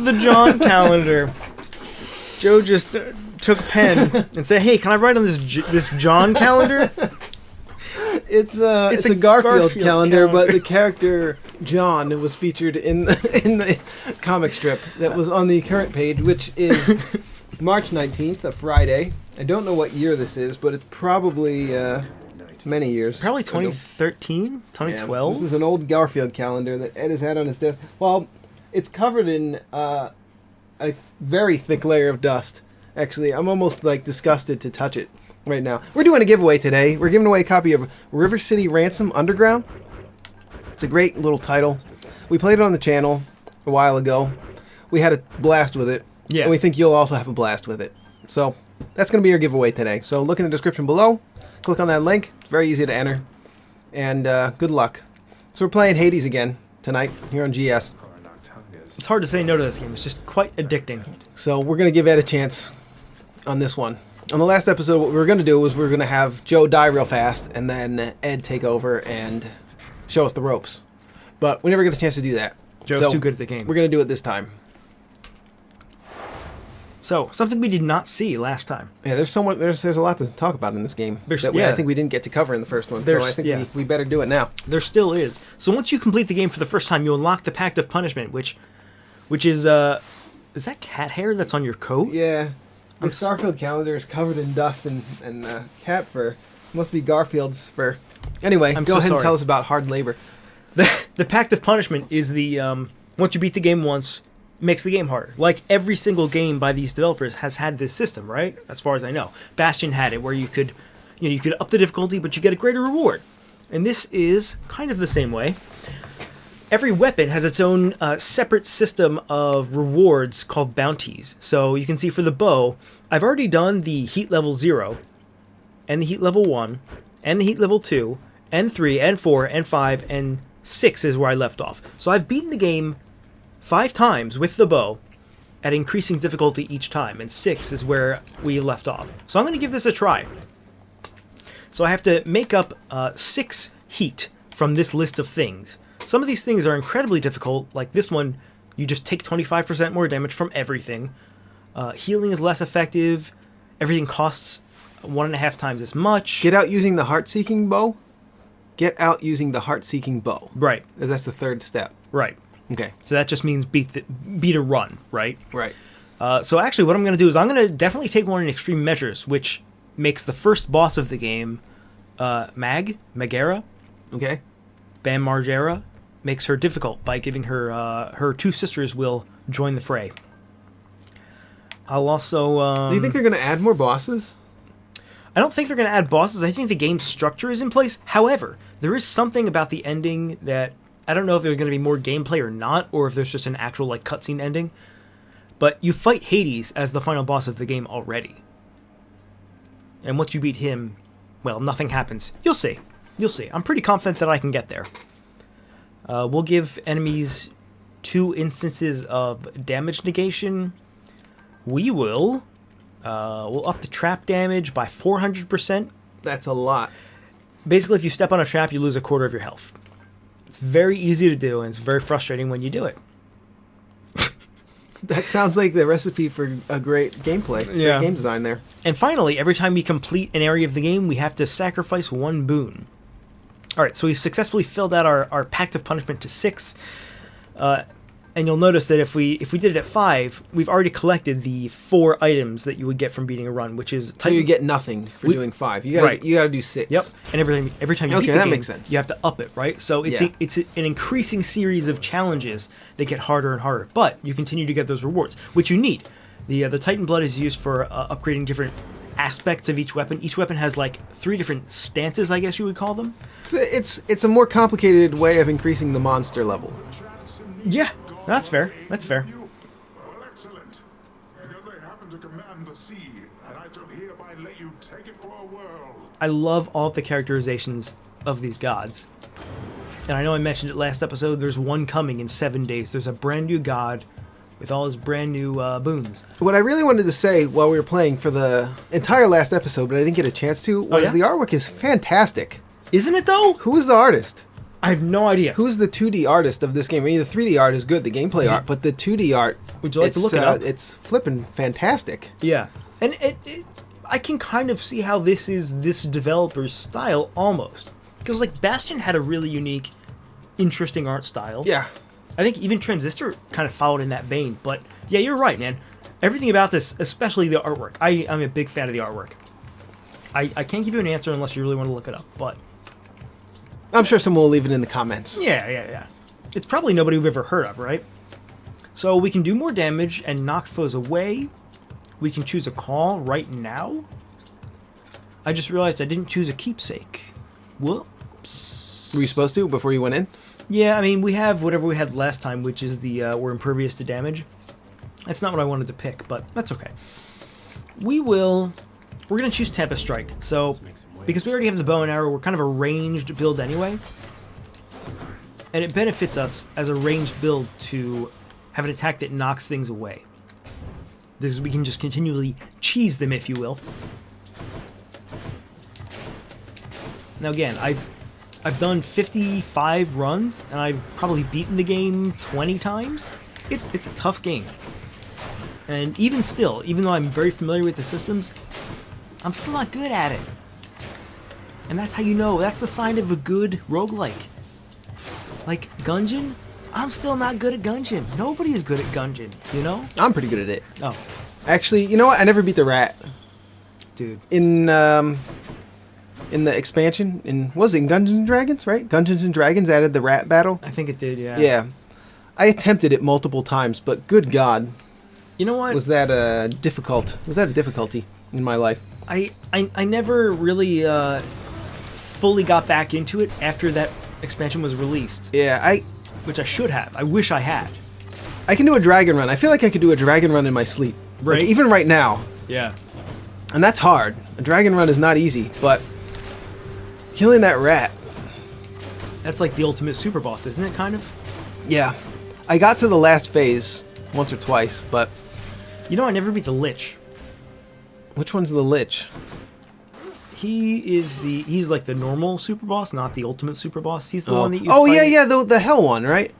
the John calendar. Joe just took a pen and said, "Hey, can I write on this John calendar?" It's a Garfield calendar, but the character John was featured in the comic strip that was on the current page, which is March 19th, a Friday. I don't know what year this is, but it's probably many years. Probably 2013, 2012. Yeah, this is an old Garfield calendar that Ed has had on his desk. Well, it's covered in a very thick layer of dust. Actually, I'm almost disgusted to touch it right now. We're doing a giveaway today. We're giving away a copy of River City Ransom Underground. It's a great little title. We played it on the channel a while ago. We had a blast with it. Yeah. And we think you'll also have a blast with it. So that's going to be our giveaway today. So look in the description below. Click on that link. It's very easy to enter. And good luck. So we're playing Hades again tonight here on GS. It's hard to say no to this game. It's just quite addicting. So we're going to give Ed a chance on this one. On the last episode, what we were going to do was we were going to have Joe die real fast and then Ed take over and show us the ropes. But we never get a chance to do that. Joe's too good at the game. We're going to do it this time. So, something we did not see last time. Yeah, there's a lot to talk about in this game I think we didn't get to cover in the first one. So I think we better do it now. There still is. So once you complete the game for the first time, you unlock the Pact of Punishment, which is that cat hair that's on your coat? Yeah. The Starfield calendar is covered in dust and cat fur. Must be Garfield's fur. Anyway, go ahead and tell us about hard labor. The Pact of Punishment is the once you beat the game once, makes the game harder. Like every single game by these developers has had this system, right? As far as I know, Bastion had it where you could up the difficulty, but you get a greater reward. And this is kind of the same way. Every weapon has its own separate system of rewards called bounties. So you can see for the bow, I've already done the heat level 0, and the heat level 1, and the heat level 2, and 3, and 4, and 5, and 6 is where I left off. So I've beaten the game 5 times with the bow at increasing difficulty each time, and 6 is where we left off. So I'm going to give this a try. So I have to make up 6 heat from this list of things. Some of these things are incredibly difficult, like this one, you just take 25% more damage from everything. Healing is less effective. Everything costs 1.5 times as much. Get out using the heart-seeking bow? Get out using the heart-seeking bow. Right. That's the third step. Right. Okay. So that just means beat a run, right? Right. So actually what I'm going to do is I'm going to definitely take one in extreme measures, which makes the first boss of the game, Megara. Okay. Bam Margera, makes her difficult by giving her her 2 sisters will join the fray. I'll also... do you think they're going to add more bosses? I don't think they're going to add bosses. I think the game's structure is in place. However, there is something about the ending that... I don't know if there's going to be more gameplay or not, or if there's just an actual cutscene ending. But you fight Hades as the final boss of the game already. And once you beat him, well, nothing happens. You'll see. You'll see. I'm pretty confident that I can get there. We'll give enemies 2 instances of damage negation. We'll up the trap damage by 400%. That's a lot. Basically, if you step on a trap, you lose 1/4 of your health. It's very easy to do, and it's very frustrating when you do it. That sounds like the recipe for a great gameplay. Yeah. Great game design there. And finally, every time we complete an area of the game, we have to sacrifice 1 boon. Alright, so we've successfully filled out our Pact of Punishment to 6. And you'll notice that if we did it at 5, we've already collected the 4 items that you would get from beating a run, which is... So you get nothing for doing 5. You gotta do 6. Yep. And every time you beat the game, makes sense. you have to up it, right? So it's an increasing series of challenges that get harder and harder. But you continue to get those rewards, which you need. The Titan Blood is used for upgrading different aspects of each weapon. Each weapon has 3 different stances, I guess you would call them. It's a more complicated way of increasing the monster level. Yeah, that's fair. That's fair. Well, excellent. Because they happen to command the sea, and I shall hereby let you take it for a whirl. I love all the characterizations of these gods. And I know I mentioned it last episode, there's one coming in 7 days. There's a brand new god with all his brand new boons. What I really wanted to say while we were playing for the entire last episode, but I didn't get a chance to, was the artwork is fantastic. Isn't it, though? Who is the artist? I have no idea. Who's the 2D artist of this game? I mean, the 3D art is good, the gameplay art, but the 2D art, Would you like to look it up? It's flipping fantastic. Yeah, and I can kind of see how this is this developer's style almost, because like Bastion had a really unique, interesting art style. Yeah. I think even Transistor kind of followed in that vein. But yeah, you're right, man. Everything about this, especially the artwork, I'm a big fan of the artwork. I can't give you an answer unless you really want to look it up, but I'm sure someone will leave it in the comments. yeah. It's probably nobody we've ever heard of, right? So we can do more damage and knock foes away. We can choose a call right now. I just realized I didn't choose a keepsake. Whoops. Were you supposed to before you went in? Yeah, I mean, we have whatever we had last time, which is the we're impervious to damage. That's not what I wanted to pick, but that's okay. We're going to choose Tempest Strike. So, because we already have the bow and arrow, we're kind of a ranged build anyway. And it benefits us as a ranged build to have an attack that knocks things away. Because we can just continually cheese them, if you will. Now again, I've done 55 runs, and I've probably beaten the game 20 times. It's a tough game. And even still, even though I'm very familiar with the systems, I'm still not good at it. And that's how you know, that's the sign of a good roguelike. Like Gungeon, I'm still not good at Gungeon. Nobody is good at Gungeon, you know? I'm pretty good at it. Oh, Actually, you know what? I never beat the rat. dude. In the expansion, was it in Dungeons and Dragons, right? Dungeons and Dragons added the rat battle. I think it did, yeah. Yeah. I attempted it multiple times, but good God, You know what? was that a difficulty in my life? I never really fully got back into it after that expansion was released, Yeah, which I should have. I wish I had. I can do a dragon run. I feel like I could do a dragon run in my sleep. Right. Like, even right now. Yeah. And that's hard. A dragon run is not easy, but killing that rat. That's like the ultimate super boss, isn't it, kind of? Yeah. I got to the last phase once or twice, but You know, I never beat the Lich. which one's the Lich? He's like the normal super boss, not the ultimate super boss. He's the one that you Oh, fight. yeah, the hell one, right?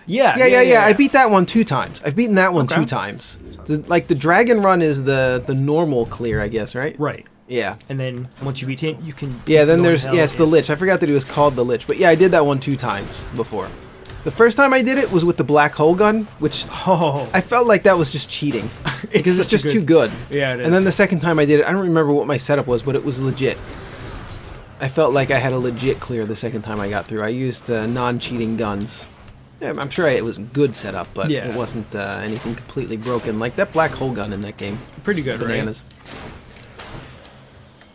Yeah. Yeah. I beat that one 2 times. I've beaten that one Okay. 2 times. The dragon run is the normal clear, I guess, right? Right. Yeah. And then once you beat him, you can... Yeah, then go there's... to hell Yeah, it's the if- Lich. I forgot that it was called the Lich. But yeah, I did that one 2 times before. The first time I did it was with the black hole gun, which Oh. I felt like that was just cheating. Because it's such a just too good. Yeah, it is. And then the second time I did it, I don't remember what my setup was, but it was legit. I felt like I had a legit clear the second time I got through. I used non-cheating guns. Yeah, I'm sure it was a good setup, but Yeah. it wasn't anything completely broken. Like that black hole gun in that game. Pretty good, Bananas. right?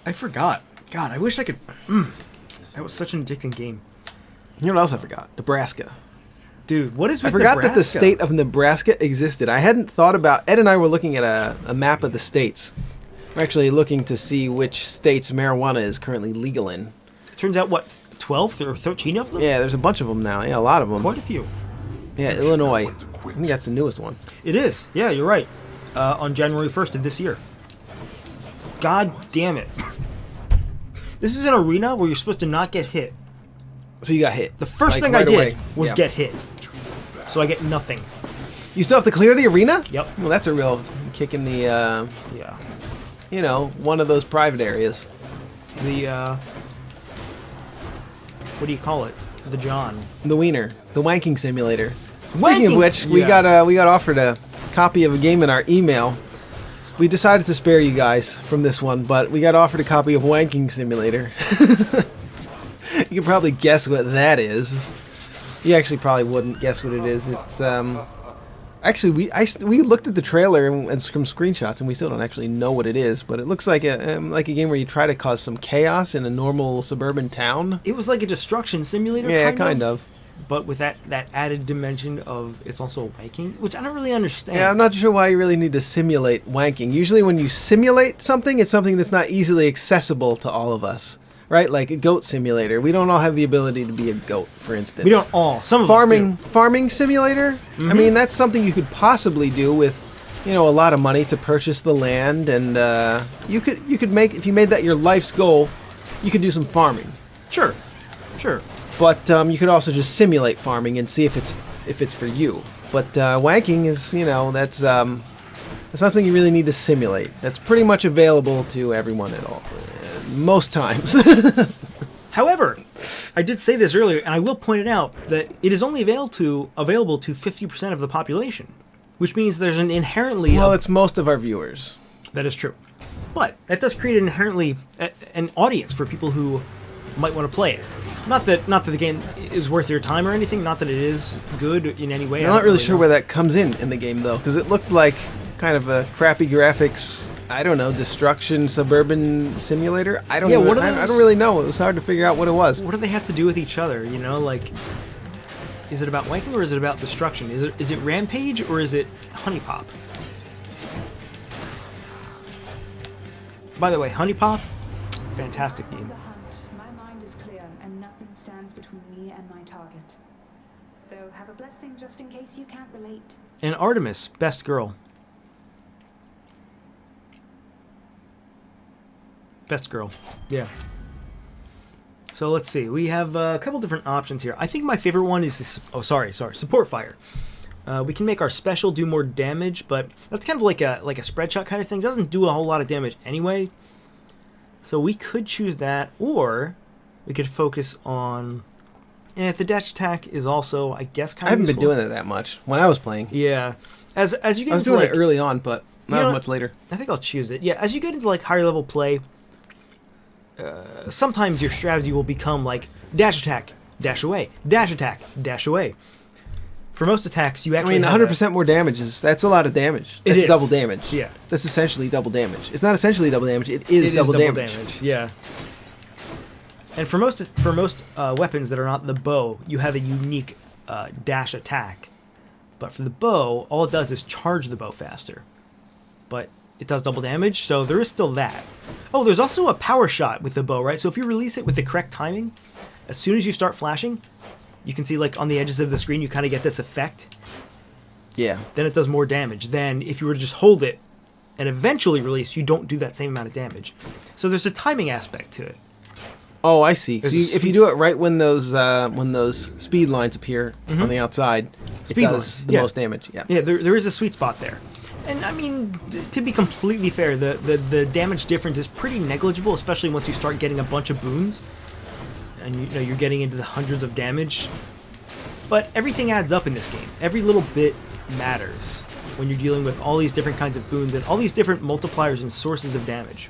I forgot. God, I wish I could... That was such an addicting game. You know what else I forgot? Nebraska. Dude, what is I with forgot that the Nebraska? state of Nebraska existed. I hadn't thought about... Ed and I were looking at a map of the states. We're actually looking to see which states marijuana is currently legal in. It turns out, what, 12 or 13 of them? Yeah, there's a bunch of them now. Yeah, a lot of them. Quite a few. Yeah, Illinois. I think that's the newest one. It is. Yeah, you're right. On January 1st of this year. God damn it. This is an arena where you're supposed to not get hit. So you got hit. The first Like, thing right I did away. was Yeah. get hit. So I get nothing. You still have to clear the arena? Yep. Well, that's a real kick in the, Yeah. you know, one of those private areas. The, what do you call it? The John. The wiener. The wanking simulator. Speaking Wanking- of which, we Yeah. got offered a copy of a game in our email. We decided to spare you guys from this one, but we got offered a copy of Wanking Simulator. You can probably guess what that is. You actually probably wouldn't guess what it is. It's actually we looked at the trailer and some screenshots, and we still don't actually know what it is. But it looks like a game where you try to cause some chaos in a normal suburban town. It was like a destruction simulator, Yeah, kind of. But with that added dimension of it's also wanking, which I don't really understand. Yeah, I'm not sure why you really need to simulate wanking. Usually when you simulate something, it's something that's not easily accessible to all of us. Right? Like a goat simulator. We don't all have the ability to be a goat, for instance. We don't all. Some of Farming simulator? I mean, that's something you could possibly do with, you know, a lot of money to purchase the land, and you could make, if you made that your life's goal, you could do some farming. us do. Sure. But you could also just simulate farming and see if it's for you. But wanking is, you know, that's not something you really need to simulate. That's pretty much available to everyone at all, most times. However, I did say this earlier, and I will point it out, that it is only available to 50% of the population, which means there's an inherently... Well, it's most of our viewers. That is true. But that does create an inherently an audience for people who might want to play it. Not that the game is worth your time or anything, not that it is good in any way. I'm not really sure where that comes in the game, though, because it looked like kind of a crappy graphics, I don't know, destruction suburban simulator. I don't really know. It was hard to figure out what it was. What do they have to do with each other, you know? Like, is it about wanking or is it about destruction? Is it Rampage or is it Honey Pop? By the way, Honey Pop, fantastic game. My mind is clear and nothing stands between me and my target. Though have a blessing just in case you can't relate. And Artemis, best girl. Best girl. Yeah. So let's see. We have a couple different options here. I think my favorite one is this. Oh, sorry. Support fire. We can make our special do more damage, but that's kind of like a spread shot kind of thing. It doesn't do a whole lot of damage anyway. So we could choose that, or we could focus on. And the dash attack is also, I guess, kind of. I haven't useful. been doing it that much when I was playing. Yeah. As you get I was into doing it early on, but not much later. I think I'll choose it. Yeah, as you get into like higher level play, sometimes your strategy will become like dash attack, dash away, dash attack, dash away. For most attacks, you actually 100% more damage that's a lot of damage. It That's is. double damage. Yeah. That's essentially double damage. It's not essentially double damage. It is double damage. Yeah. And for most weapons that are not the bow, you have a unique dash attack. But for the bow, all it does is charge the bow faster. But it does double damage, so there is still that. Oh, there's also a power shot with the bow, right? So if you release it with the correct timing, as soon as you start flashing, you can see like on the edges of the screen, you kind of get this effect. Yeah. Then it does more damage. Then if you were to just hold it and eventually release, you don't do that same amount of damage. So there's a timing aspect to it. Oh, I see. So There's a if you do it right when those speed lines appear on the outside, Speed it does lines, the yeah. most damage. Yeah. Yeah, there is a sweet spot there. And I mean, to be completely fair, the damage difference is pretty negligible, especially once you start getting a bunch of boons. And you know you're getting into the hundreds of damage. But everything adds up in this game. Every little bit matters when you're dealing with all these different kinds of boons and all these different multipliers and sources of damage.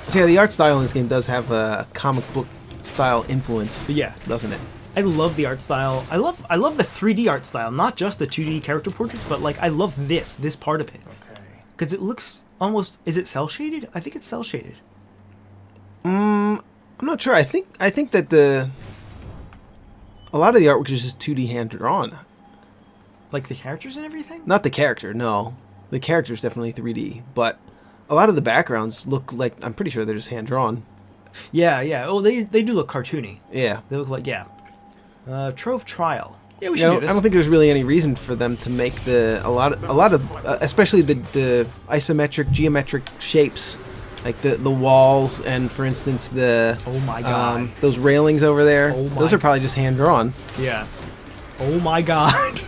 So yeah, the art style in this game does have a comic book style influence. But yeah, Doesn't it? I love the art style. I love the 3D art style, not just the 2D character portraits, but like I love this part of it. Okay. Because it looks almost, is it cell shaded? I think it's cell shaded. I'm not sure. I think that a lot of the artwork is just 2D hand drawn. Like the characters and everything? Not the character, no. The character's definitely 3D, but a lot of the backgrounds look like, I'm pretty sure they're just hand drawn. Yeah. Oh, they do look cartoony. Yeah. They look like, yeah. Trove Trial. Yeah, we You should know, do this. I don't think there's really any reason for them to make a lot of especially the isometric geometric shapes, like the walls and, for instance, the Oh my God. those railings over there. Oh my Those are probably just hand drawn. Yeah. Oh my God.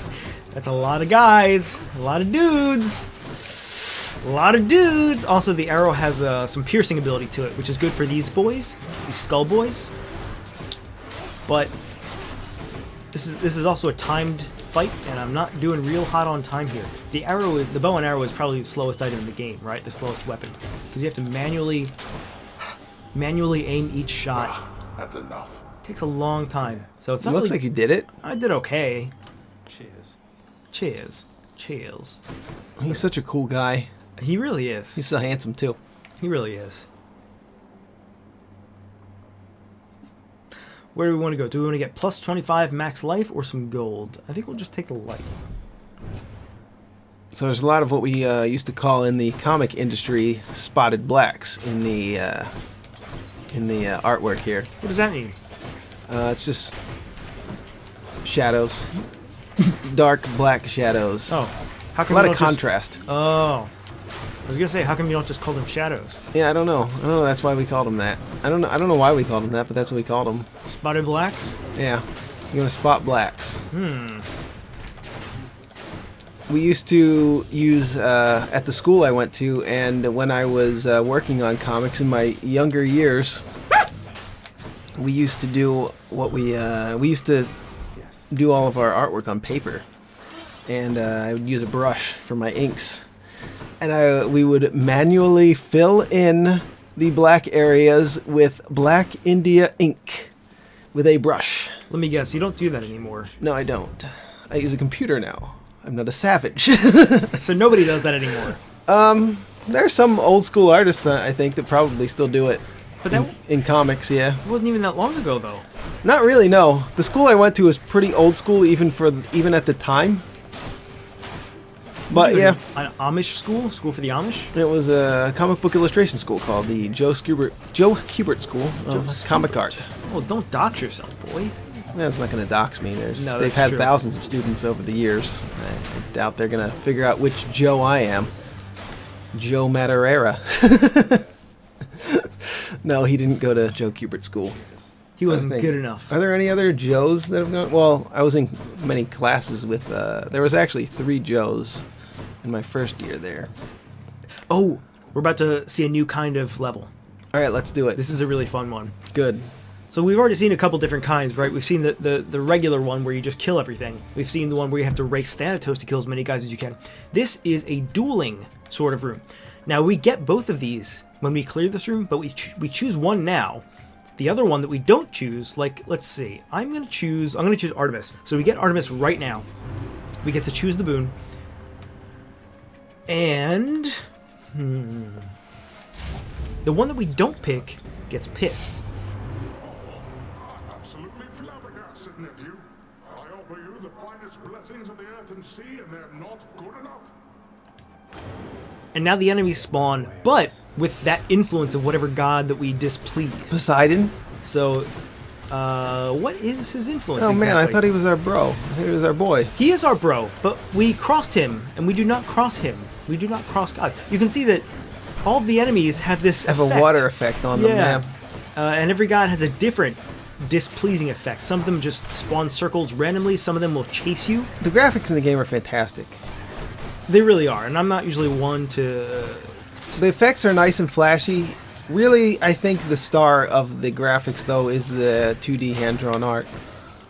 That's a lot of guys. A lot of dudes. A lot of dudes. Also, the arrow has some piercing ability to it, which is good for these boys, these skull boys. But this is also a timed fight, and I'm not doing real hot on time here. The bow and arrow is probably the slowest item in the game, right? The slowest weapon, because you have to manually aim each shot. That's enough. It takes a long time, so it's It not looks really- like you did it. I did okay. Cheers. Cheers. He's such a cool guy. He really is. He's so handsome too. He really is. Where do we want to go? Do we want to get plus 25 max life or some gold? I think we'll just take the life. So there's a lot of what we used to call in the comic industry spotted blacks in the artwork here. What does that mean? It's just shadows, dark black shadows. Oh, how A come lot we of don't just- contrast. Oh, was gonna say, how come you don't just call them shadows? Yeah, I don't know. I don't know. That's why we called them that. I don't know. I don't know why we called them that, but that's what we called them. Spotted blacks? Yeah. You're gonna spot blacks. We used to use at the school I went to, and when I was working on comics in my younger years, we used to do what we used to do all of our artwork on paper, and I would use a brush for my inks, and we would manually fill in the black areas with black India ink with a brush. Let me guess, you don't do that anymore. No, I don't. I use a computer now. I'm not a savage. So nobody does that anymore. There's some old school artists, I think, that probably still do it. But that In comics, yeah. wasn't even that long ago, though. Not really, no. The school I went to was pretty old school, even at the time. But yeah, An Amish school? School for the Amish? it was a comic book illustration school called the Joe Kubert School of Comic Art. Oh, don't dox yourself, boy. That's not going to dox me. No, They've that's had true. thousands of students over the years. I doubt they're going to figure out which Joe I am. Joe Madureira. No, he didn't go to Joe Kubert School. He wasn't think. good enough. Are there any other Joes that have gone? Well, I was in many classes with. There was actually 3 Joes in my first year there. Oh, we're about to see a new kind of level. All right, let's do it. This is a really fun one. Good. So we've already seen a couple different kinds, right? We've seen the regular one where you just kill everything. We've seen the one where you have to race Thanatos to kill as many guys as you can. This is a dueling sort of room. Now, we get both of these when we clear this room, but we choose one now. The other one that we don't choose, like, let's see. I'm going to choose Artemis. So we get Artemis right now. We get to choose the boon. And... the one that we don't pick gets pissed. Absolutely flabbergasted, nephew. I offer you the finest blessings of the earth and sea, and they're not good enough. And now the enemies spawn, but with that influence of whatever god that we displease. Poseidon? So, what is his influence Oh man, I exactly? thought he was our bro. I thought he was our boy. He is our bro, but we crossed him, and we do not cross him. We do not cross God. You can see that all of the enemies have this Have a effect. water effect on them. Yeah. Yeah. And every god has a different displeasing effect. Some of them just spawn circles randomly. Some of them will chase you. The graphics in the game are fantastic. They really are, and I'm not usually one to... The effects are nice and flashy. Really, I think the star of the graphics, though, is the 2D hand-drawn art.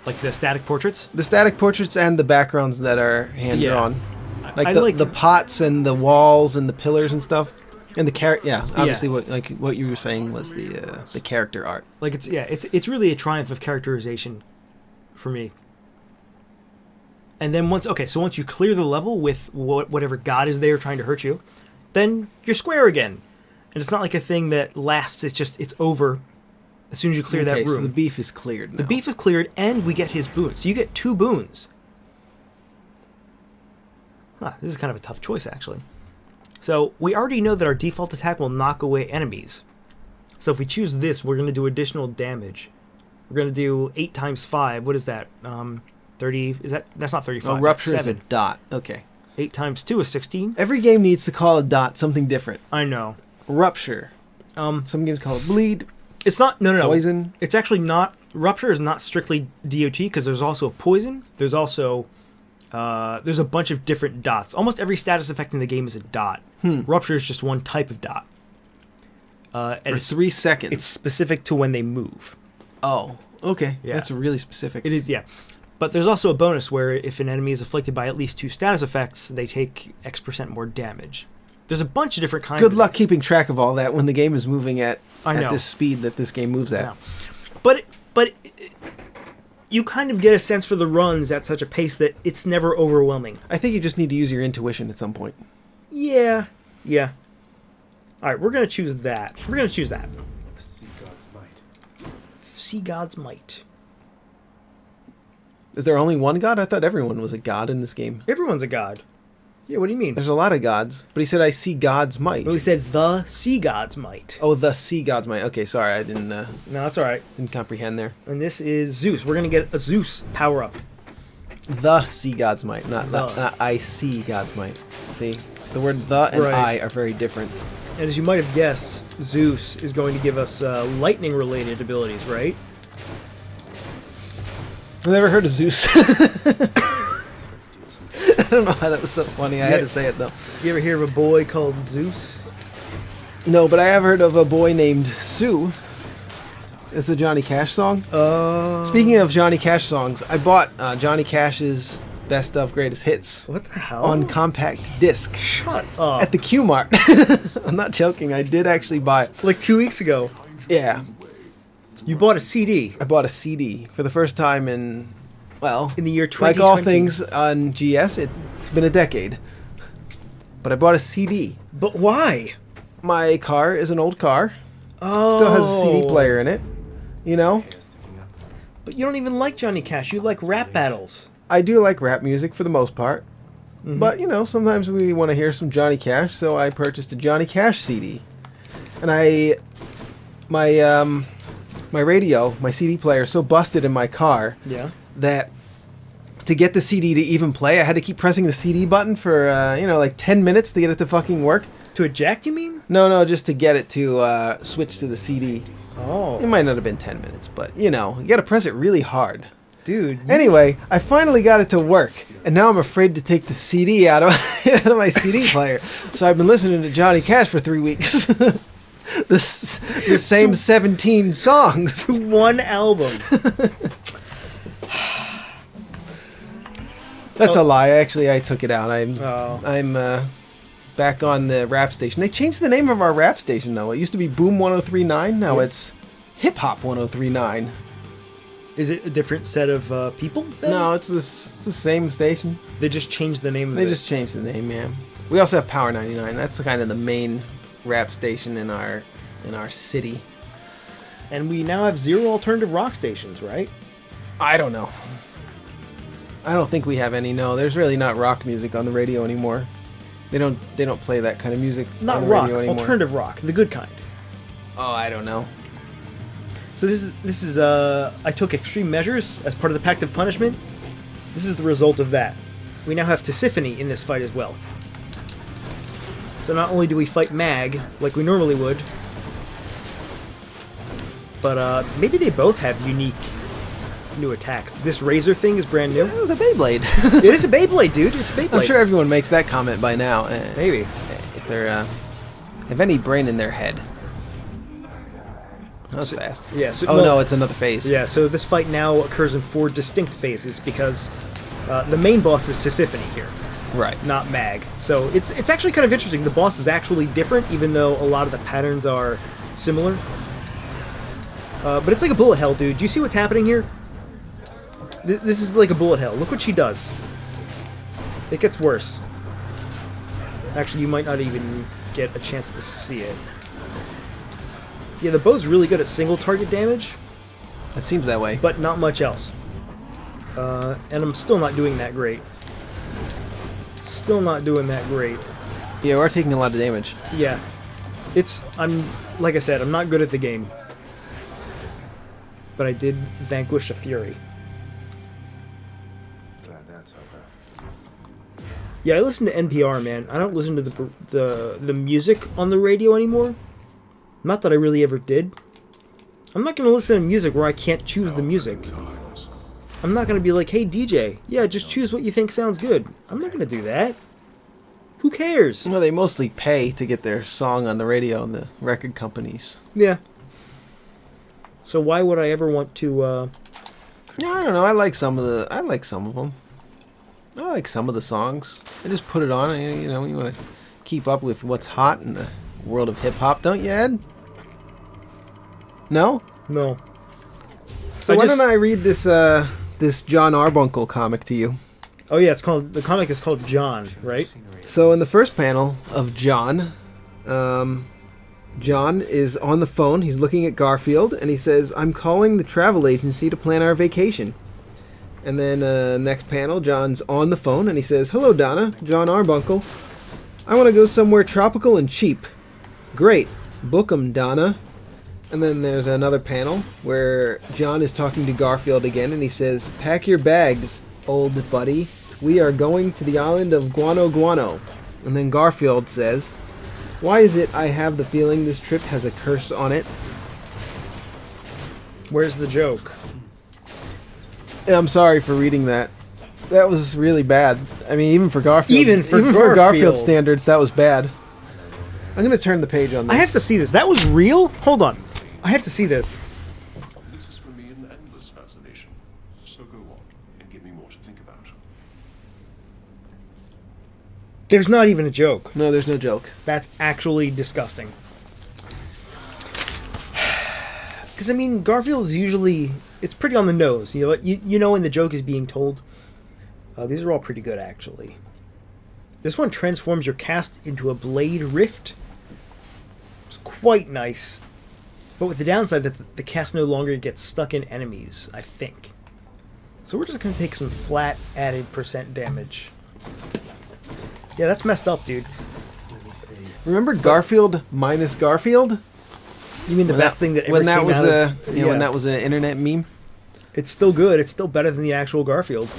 like the static portraits. The static portraits and the backgrounds that are hand-drawn. I Like like the pots and the walls and the pillars and stuff. And the obviously Yeah. what you were saying was the character art. Like it's really a triumph of characterization for me. And then once you clear the level with whatever god is there trying to hurt you, then you're square again. And it's not like a thing that lasts. It's over as soon as you clear that room. So the beef is cleared now. The beef is cleared, and we get his boon. So you get 2 boons. Huh, this is kind of a tough choice, actually. So we already know that our default attack will knock away enemies. So if we choose this, we're going to do additional damage. We're going to do 8 times 5. What is that? 30. That's not 35. Oh, that's rupture is a 7. dot. Okay. 8 times 2 is 16. Every game needs to call a dot something different. I know. Rupture. Some games call it bleed. It's not. No. Poison. It's actually not. Rupture is not strictly DOT because there's also poison. There's also. There's a bunch of different dots. Almost every status effect in the game is a dot. Rupture is just one type of dot. And For it's 3 seconds. It's specific to when they move. Oh, okay. Yeah. That's really specific. It is, yeah. But there's also a bonus where if an enemy is afflicted by at least 2 status effects, they take X% more damage. There's a bunch of different kinds. Good of luck these. keeping track of all that when the game is moving at know. this speed that this game moves at. No. But you kind of get a sense for the runs at such a pace that it's never overwhelming. I think you just need to use your intuition at some point. Yeah. All right, we're going to choose that. Sea God's might. Sea God's Might. Is there only one god? I thought everyone was a god in this game. Everyone's a god. Yeah, what do you mean? There's a lot of gods, but he said I see God's might. We said the Sea God's Might. Oh, the sea God's might. Okay, sorry, I didn't No, that's all right. comprehend there. And this is Zeus. We're going to get a Zeus power-up. The sea God's might, not The. not I see God's might. See, The word the and Right. I are very different. And as you might have guessed, Zeus is going to give us lightning-related abilities, right? I've never heard of Zeus. I don't know how that was so funny. I had to say it though. You ever hear of a boy called Zeus? No, but I have heard of a boy named Sue. It's a Johnny Cash song. Speaking of Johnny Cash songs, I bought Johnny Cash's Best of Greatest Hits What the hell? on compact disc Shut up. at the Q Mart. I'm not joking. I did actually buy it. Like 2 weeks ago, Yeah, you bought a CD I bought a CD for the first time in, well, in the year like 2020. all things on GS, it's been a decade. But I bought a CD. But why? My car is an old car. Oh. Still has a CD player in it. You know? But you don't even like Johnny Cash. You like rap battles. I do like rap music for the most part. But, you know, sometimes we want to hear some Johnny Cash, so I purchased a Johnny Cash CD. And my radio, my CD player, is so busted in my car Yeah. that to get the CD to even play, I had to keep pressing the CD button for, like 10 minutes to get it to fucking work. To eject, you mean? No, just to get it to switch to the CD. Oh. It might not have been 10 minutes, but, you gotta press it really hard. Dude. Anyway, I finally got it to work, and now I'm afraid to take the CD out of my CD player. So I've been listening to Johnny Cash for 3 weeks. the same 17 songs. One album. That's a lie. Actually, I took it out. Oh. I'm back on the rap station. They changed the name of our rap station, though. It used to be Boom 1039. Now it's Hip Hop 1039. Is it a different set of people? Then? No, it's the same station. They just changed the name of They it. just changed the name, yeah. We also have Power 99. That's kind of the main rap station in our city. And we now have 0 alternative rock stations, right? I don't know. I don't think we have any. No, there's really not rock music on the radio anymore. They don't play that kind of music Not on the rock, radio anymore. alternative rock, the good kind. Oh, I don't know. So this is I took extreme measures as part of the Pact of Punishment. This is the result of that. We now have Tisiphone in this fight as well. So not only do we fight Mag like we normally would, but maybe they both have unique new attacks. This razor thing is brand new. It was a Beyblade. It is a Beyblade, dude. It's a Beyblade. I'm sure everyone makes that comment by now. Maybe. If they're have any brain in their head. That was fast. Yeah. So, Oh well, no, it's another phase. Yeah. So this fight now occurs in 4 distinct phases because the main boss is Tisiphone here, Right. not Mag. So it's actually kind of interesting. The boss is actually different, even though a lot of the patterns are similar. But it's like a bullet hell, dude. Do you see what's happening here? This is like a bullet hell. Look what she does. It gets worse. Actually, you might not even get a chance to see it. Yeah, the bow's really good at single target damage, It seems that way. but not much else. And I'm still not doing that great. Still not doing that great. Yeah, we're taking a lot of damage. Yeah. Like I said, I'm not good at the game. But I did vanquish a Fury. Glad that's over. Yeah, I listen to NPR, man. I don't listen to the music on the radio anymore. Not that I really ever did. I'm not going to listen to music where I can't choose the music. I'm not going to be like, hey, DJ, yeah, just choose what you think sounds good. I'm not going to do that. Who cares? You know, they mostly pay to get their song on the radio and the record companies. Yeah. So why would I ever want to, Yeah, I don't know. I like some of them. I like some of the songs. I just put it on. You know, you want to keep up with what's hot in the world of hip hop, don't you, Ed? No. No. So why don't I read this this John Arbuncle comic to you? Oh yeah, the comic is called John, right? So in the first panel of John, John is on the phone. He's looking at Garfield, and he says, "I'm calling the travel agency to plan our vacation." And then next panel, John's on the phone, and he says, "Hello, Donna. John Arbuncle. I want to go somewhere tropical and cheap." "Great. Book 'em, Donna." And then there's another panel where John is talking to Garfield again, and he says, "Pack your bags, old buddy. We are going to the island of Guano Guano." And then Garfield says, "Why is it I have the feeling this trip has a curse on it?" Where's the joke? I'm sorry for reading that. That was really bad. I mean, even for Garfield, Even for Garfield Garfield standards, that was bad. I'm gonna turn the page on this. I have to see this. That was real? Hold on. I have to see this. This is for me an endless fascination. So go on and give me more to think about. There's not even a joke. No, there's no joke. That's actually disgusting. Because, I mean, Garfield is usually... It's pretty on the nose. You know what? You know when the joke is being told. These are all pretty good, actually. This one transforms your cast into a blade rift. It's quite nice. But with the downside that the cast no longer gets stuck in enemies, I think. So we're just going to take some flat added % damage. Yeah, that's messed up, dude. Remember Garfield minus Garfield? You mean the best thing that ever when that came was out of... when that was an internet meme? It's still good. It's still better than the actual Garfield.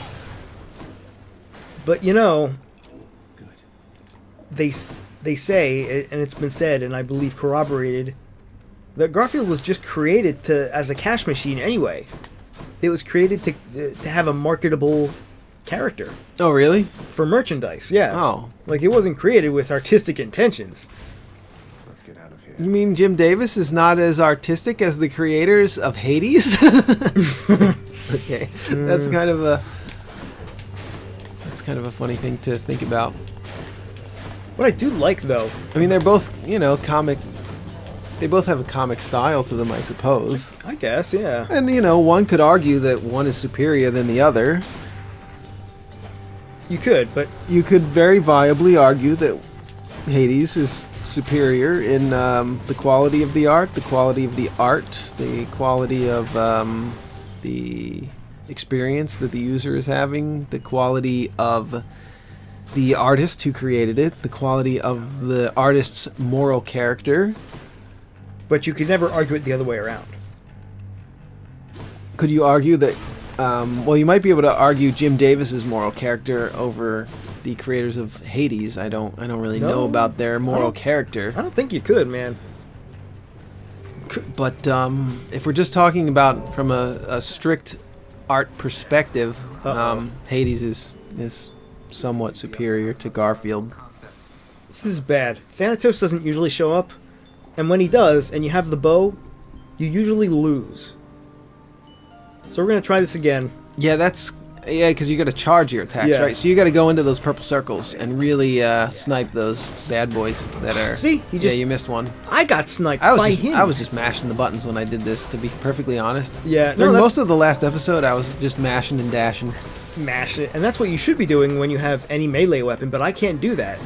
But, you know... They say, and it's been said, and I believe corroborated, that Garfield was just created as a cash machine anyway. It was created to have a marketable character. Oh, really? For merchandise, yeah. Oh. Like, it wasn't created with artistic intentions. Let's get out of here. You mean Jim Davis is not as artistic as the creators of Hades? Okay. That's kind of a funny thing to think about. What I do like, though... I mean, they're both, comic... They both have a comic style to them, I suppose. I guess, yeah. And, one could argue that one is superior than the other. You could, but... You could very viably argue that Hades is superior in the quality of the art, the quality of the quality of the experience that the user is having, the quality of the artist who created it, the quality of the artist's moral character. But you could never argue it the other way around. Could you argue that... well, you might be able to argue Jim Davis's moral character over the creators of Hades. I don't really know about their moral character. I don't think you could, man. But if we're just talking about from a strict art perspective, Hades is somewhat superior to Garfield. This is bad. Thanatos doesn't usually show up, and when he does, and you have the bow, you usually lose. So we're going to try this again. Yeah, because you got to charge your attacks, Yeah. right? So you got to go into those purple circles and really snipe those bad boys that are... See? you missed one. I got sniped by him. I was just mashing the buttons when I did this, to be perfectly honest. Yeah, During no, most of the last episode, I was just mashing and dashing. Mash it, and that's what you should be doing when you have any melee weapon, but I can't do that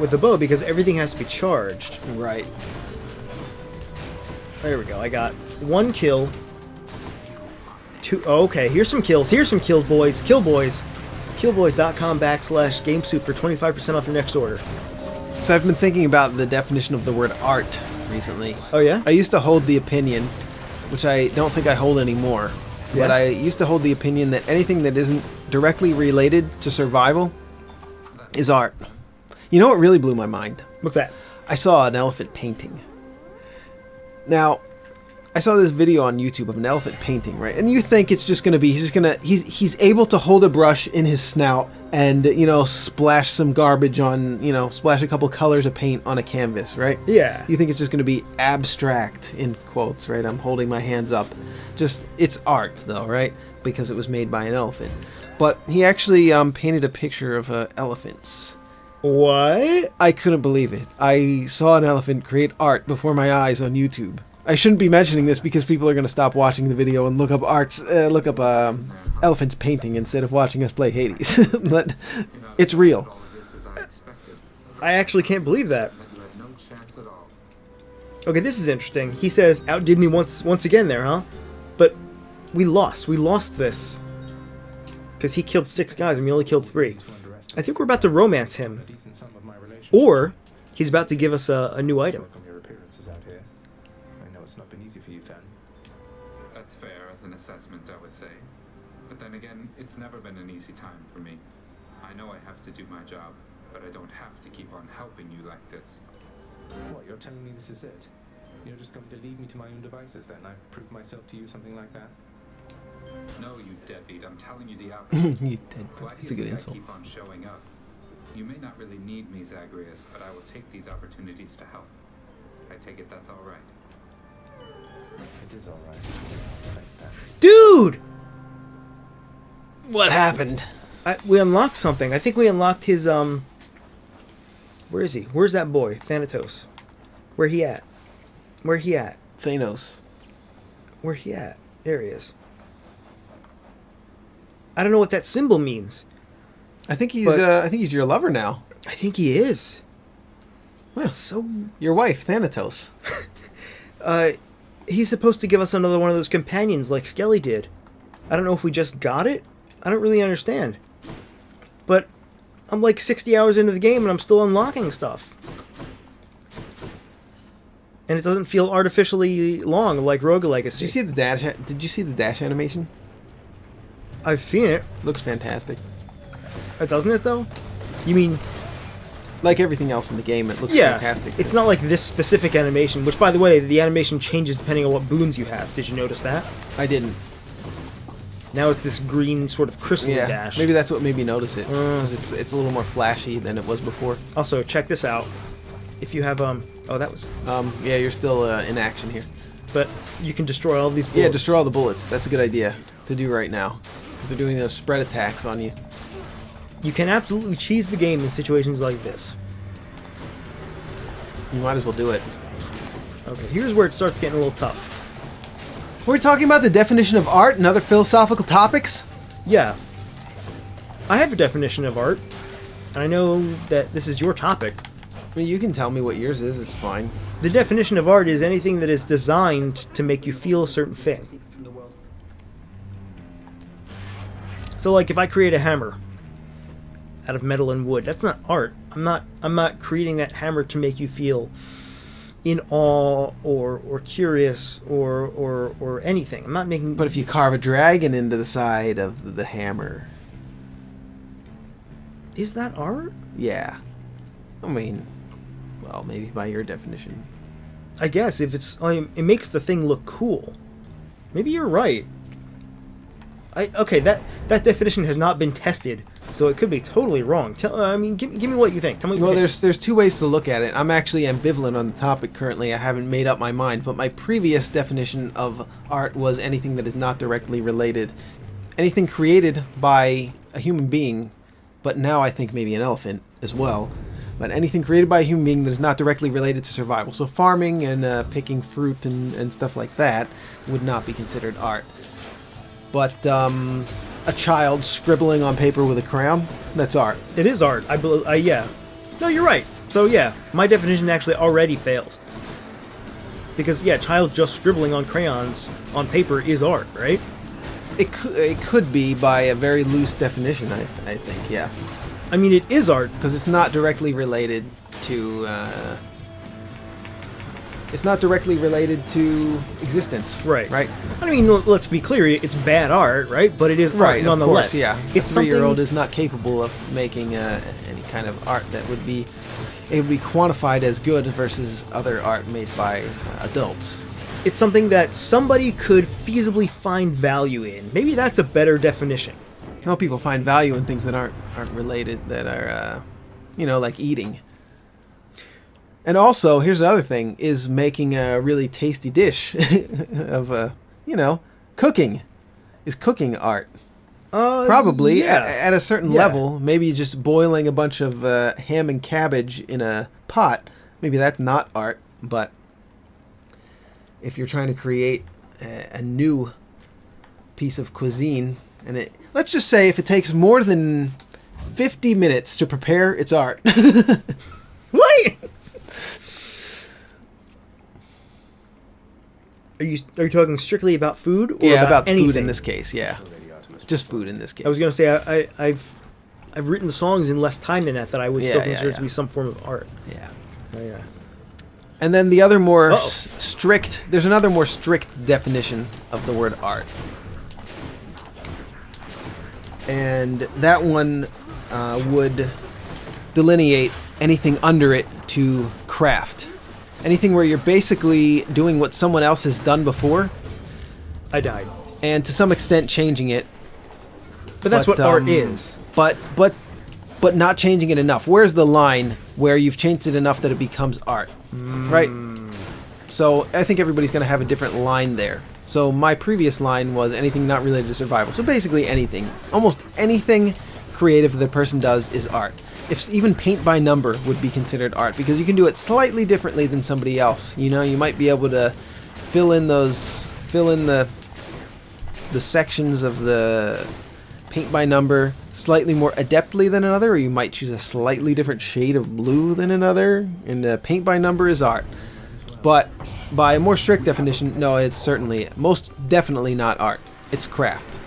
with the bow because everything has to be charged. Right. There we go. I got 1 kill. 2. Oh, okay, here's some kills. Here's some kills, boys. Kill boys. Killboys.com/GameSoup for 25% off your next order. So I've been thinking about the definition of the word art recently. Oh, yeah? I used to hold the opinion, which I don't think I hold anymore, but Yeah? I used to hold the opinion that anything that isn't directly related to survival is art. You know what really blew my mind? What's that? I saw an elephant painting. Now, I saw this video on YouTube of an elephant painting, right? And you think it's just gonna be he's able to hold a brush in his snout and splash some garbage on splash a couple colors of paint on a canvas, right? Yeah. You think it's just gonna be abstract in quotes, right? I'm holding my hands up. Just it's art though, right? Because it was made by an elephant. But he actually painted a picture of elephants. What? I couldn't believe it. I saw an elephant create art before my eyes on YouTube. I shouldn't be mentioning this because people are going to stop watching the video and look up elephants painting instead of watching us play Hades. But it's real. I actually can't believe that. Okay, this is interesting. He says, outdid me once again there, huh? But we lost. We lost this. Because he killed 6 guys and we only killed 3. I think we're about to romance him. Or he's about to give us a new item. It's not been easy for you, Then. That's fair as an assessment, I would say. But then again, it's never been an easy time for me. I know I have to do my job. but I don't have to keep on helping you like this. What, you're telling me this is it? You're just going to leave me to my own devices then? I've proved myself to you, something like that? No, you deadbeat. I'm telling you the opposite. You dead. Why do That's you a good think insult. I keep on showing up? You may not really need me, Zagreus, but I will take these opportunities to help. I take it that's all right. It is alright. Thanks, Dad. Dude! What happened? We unlocked something. I think we unlocked his, Where is he? Where's that boy? Thanatos. Where he at? Where he at? Thanos. Where he at? There he is. I don't know what that symbol means. I think he's. But- I think he's your lover now. I think he is. That's so... Your wife, Thanatos. He's supposed to give us another one of those companions like Skelly did. I don't know if we just got it. I don't really understand. But I'm like 60 hours into the game and I'm still unlocking stuff. And it doesn't feel artificially long like Rogue Legacy. Did you see the dash? Did you see the dash animation? I've seen it. Looks fantastic. Doesn't it though? You mean... Like everything else in the game, it looks Yeah, fantastic. it's not like this specific animation, which, by the way, the animation changes depending on what boons you have. Did you notice that? I didn't. Now it's this green sort of crystal Yeah, dash. maybe that's what made me notice it. Because it's a little more flashy than it was before. Also, check this out. If you have, oh, that was... Yeah, you're still in action here. But you can destroy all these bullets. Yeah, destroy all the bullets. That's a good idea to do right now. Because they're doing those spread attacks on you. You can absolutely cheese the game in situations like this. You might as well do it. Okay, here's where it starts getting a little tough. We're talking about the definition of art and other philosophical topics? Yeah. I have a definition of art. And I know that this is your topic. I mean, you can tell me what yours is. It's fine. The definition of art is anything that is designed to make you feel a certain thing. So, like, if I create a hammer out of metal and wood, that's not art. I'm not creating that hammer to make you feel in awe or curious or anything. I'm not making... But if you carve a dragon into the side of the hammer... Is that art? Yeah. I mean, well, maybe by your definition. I guess if it's... it makes the thing look cool. Maybe you're right. Okay, that definition has not been tested, so it could be totally wrong. Give me what you think. Tell me what you think. There's two ways to look at it. I'm actually ambivalent on the topic currently. I haven't made up my mind, but my previous definition of art was anything that is not directly related. Anything created by a human being, but now I think maybe an elephant as well. But anything created by a human being that is not directly related to survival. So farming and picking fruit and stuff like that would not be considered art. But a child scribbling on paper with a crayon, that's art. It is art. Yeah. No, you're right. So yeah, my definition actually already fails. Because yeah, child just scribbling on crayons on paper is art, right? It could be by a very loose definition, I think, yeah. I mean, it is art. Because it's not directly related to... it's not directly related to existence. Right. Right? I mean, let's be clear. It's bad art, right? But it is art nonetheless. Of course, yeah. It's a 3-year-old something... is not capable of making any kind of art that would be... It would be quantified as good versus other art made by adults. It's something that somebody could feasibly find value in. Maybe that's a better definition. You know, people find value in things that aren't related, that are, like eating. And also, here's another thing, is making a really tasty dish of, cooking. Is cooking art? Probably, yeah. at a certain level. Maybe just boiling a bunch of ham and cabbage in a pot. Maybe that's not art, but if you're trying to create a new piece of cuisine, and let's just say if it takes more than 50 minutes to prepare, it's art. Wait! Are you talking strictly about food or about anything? food in this case, yeah. Just food in this case. I was going to say I've written songs in less time than that I would still consider to be some form of art. Yeah. Oh, yeah. And then the other more strict, there's another more strict definition of the word art. And that one would delineate anything under it to craft. Anything where you're basically doing what someone else has done before, I died. and to some extent changing it. But that's what art is. But not changing it enough. Where's the line where you've changed it enough that it becomes art? Right? So I think everybody's going to have a different line there. So my previous line was anything not related to survival. So basically anything. Almost anything creative the person does is art. If even paint by number would be considered art, because you can do it slightly differently than somebody else. You know, you might be able to fill in the sections of the paint by number slightly more adeptly than another, or you might choose a slightly different shade of blue than another, and paint by number is art. But by a more strict definition, no, it's certainly, most definitely not art. It's craft.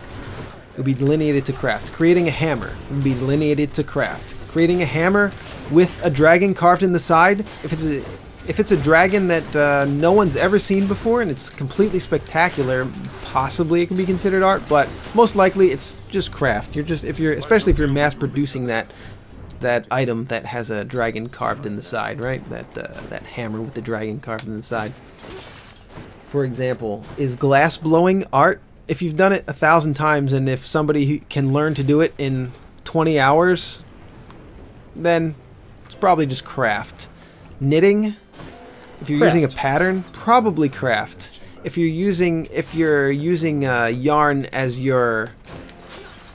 It would be delineated to craft. Creating a hammer would be delineated to craft. Creating a hammer with a dragon carved in the side, if it's a dragon that no one's ever seen before and it's completely spectacular, possibly it can be considered art, but most likely it's just craft. Especially if you're mass producing that item that has a dragon carved in the side, right? That hammer with the dragon carved in the side. For example, is glass blowing art? If you've done it 1,000 times, and if somebody can learn to do it in 20 hours, then it's probably just craft. Knitting, if you're using a pattern, probably craft. If you're using yarn as your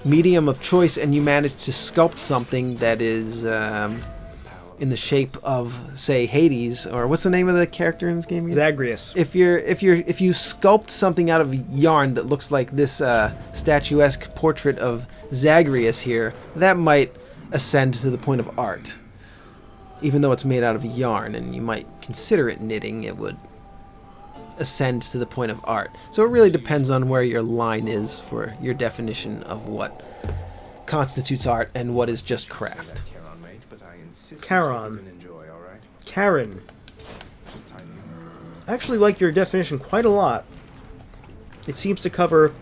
medium of choice and you manage to sculpt something that is in the shape of, say, Hades, or what's the name of the character in this game again? Zagreus. If you sculpt something out of yarn that looks like this statuesque portrait of Zagreus here, that might ascend to the point of art. Even though it's made out of yarn and you might consider it knitting, it would ascend to the point of art. So it really depends on where your line is for your definition of what constitutes art and what is just craft. Charon. Karen. I actually like your definition quite a lot. It seems to cover...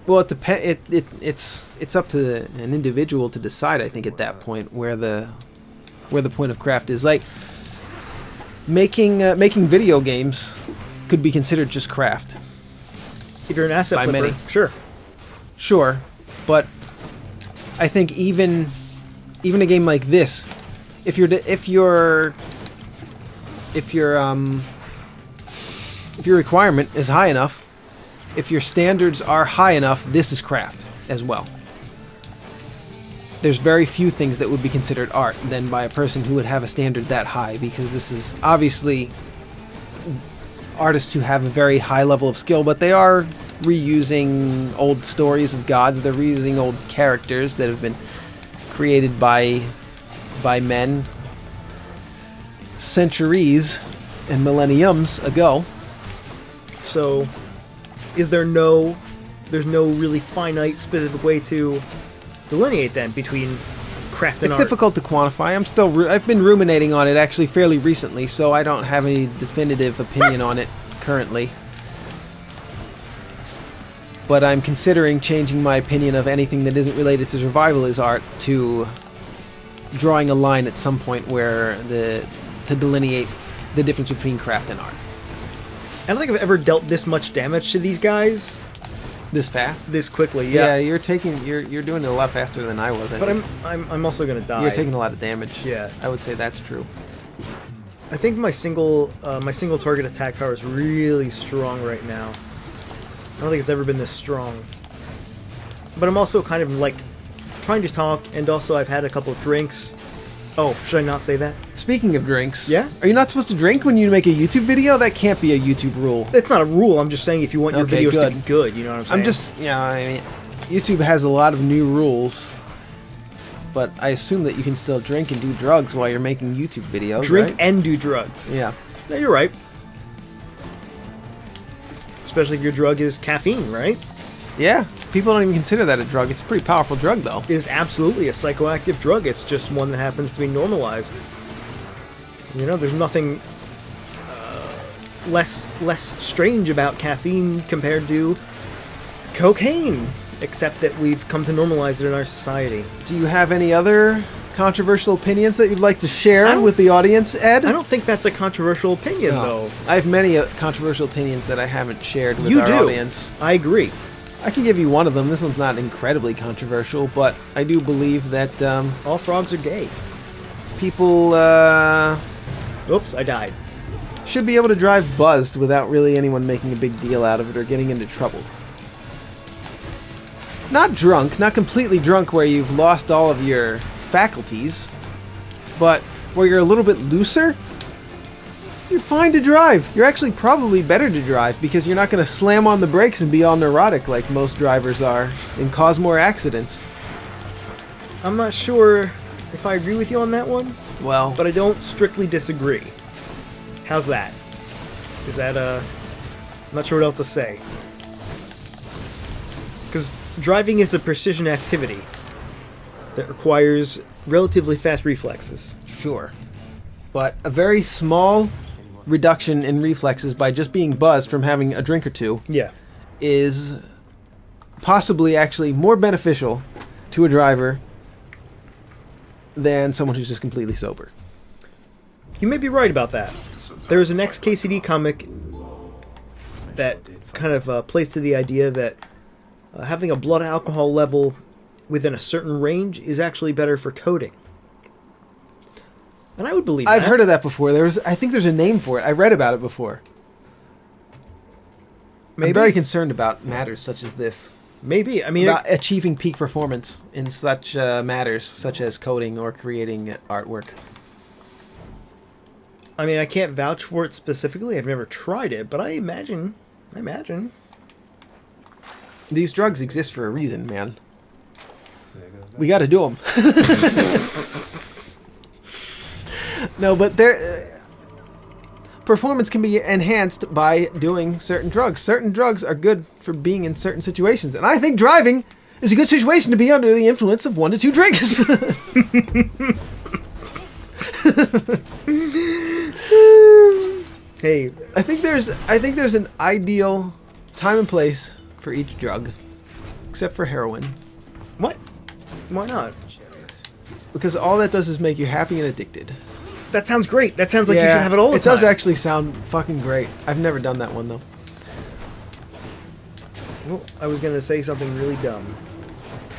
Well, it's up to an individual to decide, I think, at that point where the point of craft is. Like making video games could be considered just craft. If you're an asset by flipper, many. Sure, but I think even a game like this, if your requirement is high enough, if your standards are high enough, this is craft as well. There's very few things that would be considered art than by a person who would have a standard that high, because this is obviously artists who have a very high level of skill, but they are reusing old stories of gods. They're reusing old characters that have been created by men centuries and millenniums ago. So, there's no really finite, specific way to delineate then between craft and art? It's difficult to quantify. I've been ruminating on it actually fairly recently, so I don't have any definitive opinion on it currently. But I'm considering changing my opinion of anything that isn't related to survival as art to drawing a line at some point where to delineate the difference between craft and art. I don't think I've ever dealt this much damage to these guys this fast, this quickly. Yeah, you're doing it a lot faster than I was. But I'm also gonna die. You're taking a lot of damage. Yeah, I would say that's true. I think my single target attack power is really strong right now. I don't think it's ever been this strong. But I'm also kind of like trying to talk, and also I've had a couple of drinks. Oh, should I not say that? Speaking of drinks, yeah? Are you not supposed to drink when you make a YouTube video? That can't be a YouTube rule. It's not a rule. I'm just saying if you want your videos to be good, you know what I'm saying? I mean, YouTube has a lot of new rules, but I assume that you can still drink and do drugs while you're making YouTube videos, Drink right? and do drugs. Yeah. No, you're right. Especially if your drug is caffeine, right? Yeah, people don't even consider that a drug. It's a pretty powerful drug, though. It is absolutely a psychoactive drug. It's just one that happens to be normalized. You know, there's nothing less strange about caffeine compared to cocaine, except that we've come to normalize it in our society. Do you have any other controversial opinions that you'd like to share don't- with the audience, Ed? I don't think that's a controversial opinion, No. though. I have many controversial opinions that I haven't shared with You our do. audience. I agree. I can give you one of them. This one's not incredibly controversial, but I do believe that All frogs are gay. people Oops, I died. should be able to drive buzzed without really anyone making a big deal out of it or getting into trouble. Not drunk, not completely drunk where you've lost all of your faculties, but where you're a little bit looser. You're fine to drive. You're actually probably better to drive because you're not going to slam on the brakes and be all neurotic like most drivers are and cause more accidents. I'm not sure if I agree with you on that one, Well, but I don't strictly disagree. How's that? Is that, I'm not sure what else to say. Because driving is a precision activity that requires relatively fast reflexes. sure. But a very small reduction in reflexes by just being buzzed from having a drink or two Yeah. is possibly actually more beneficial to a driver than someone who's just completely sober. You may be right about that. There's an ex-KCD comic that kind of plays to the idea that having a blood alcohol level within a certain range is actually better for coding. And I would believe I've that. heard of that before. I think there's a name for it. I read about it before. Maybe. I'm very concerned about matters such as this. Maybe. I mean, About achieving peak performance in such matters such as coding or creating artwork. I can't vouch for it specifically. I've never tried it, but I imagine. These drugs exist for a reason, man. There goes that. We got to do them. No, but performance can be enhanced by doing certain drugs. Certain drugs are good for being in certain situations, and I think driving is a good situation to be under the influence of 1 to 2 drinks. Hey, I think there's an ideal time and place for each drug, except for heroin, what? Why not? because all that does is make you happy and addicted. That sounds great. That sounds like you should have it all the It time. does actually sound fucking great. I've never done that one though. Well, I was going to say something really dumb.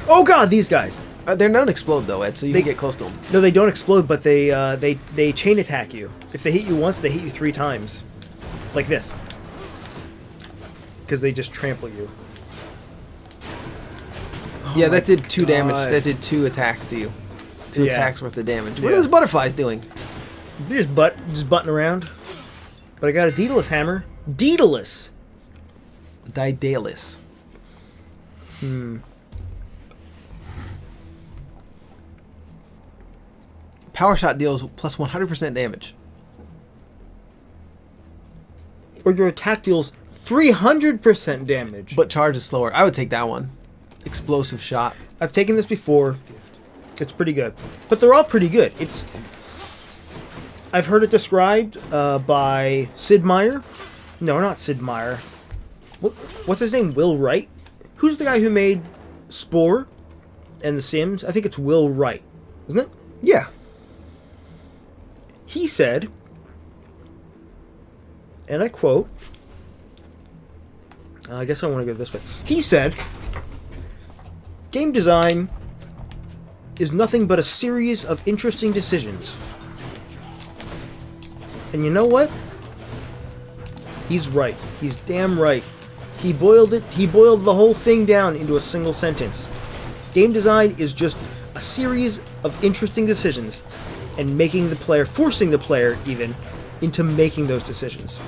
Oh god, these guys. They're not explode though, Ed, so you They- can get close to them. No, they don't explode, but they chain attack you. If they hit you once, they hit you 3 times. Like this. Because they just trample you. Yeah, Oh my that did 2 damage. God. That did 2 attacks to you. 2 Yeah. attacks worth of damage. What Yeah. are those butterflies doing? They're just butting around. But I got a Daedalus hammer. Daedalus! Daedalus. Power shot deals plus 100% damage. Or your attack deals 300% damage. But charges slower. I would take that one. Explosive shot. I've taken this before. It's pretty good. But they're all pretty good. I've heard it described by Sid Meier. No, not Sid Meier. What's his name? Will Wright? Who's the guy who made Spore and The Sims? I think it's Will Wright, isn't it? Yeah. He said, and I quote, I guess I want to go this way. He said, game design is nothing but a series of interesting decisions. And you know what? He's right. He's damn right. He boiled the whole thing down into a single sentence. Game design is just a series of interesting decisions and forcing the player even into making those decisions.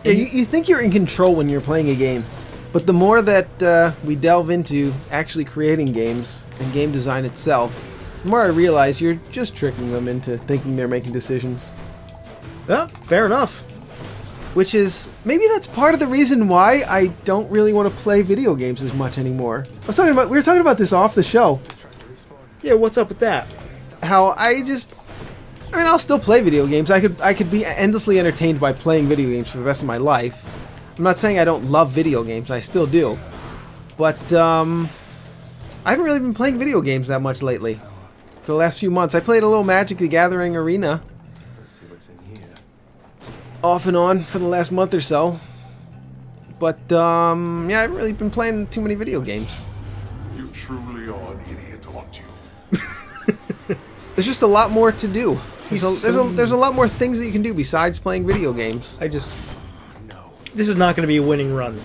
Yeah, you think you're in control when you're playing a game, but the more that we delve into actually creating games and game design itself, the more I realize you're just tricking them into thinking they're making decisions. Well, fair enough. Which is, maybe that's part of the reason why I don't really want to play video games as much anymore. We were talking about this off the show. Yeah, what's up with that? How I'll still play video games. I could be endlessly entertained by playing video games for the rest of my life. I'm not saying I don't love video games. I still do. But I haven't really been playing video games that much lately. For the last few months, I played a little Magic the Gathering Arena. Let's see what's in here. Off and on for the last month or so. But, yeah, I haven't really been playing too many video games. You truly are an idiot, aren't you? There's just a lot more to do. There's a lot more things that you can do besides playing video games. This is not going to be a winning run.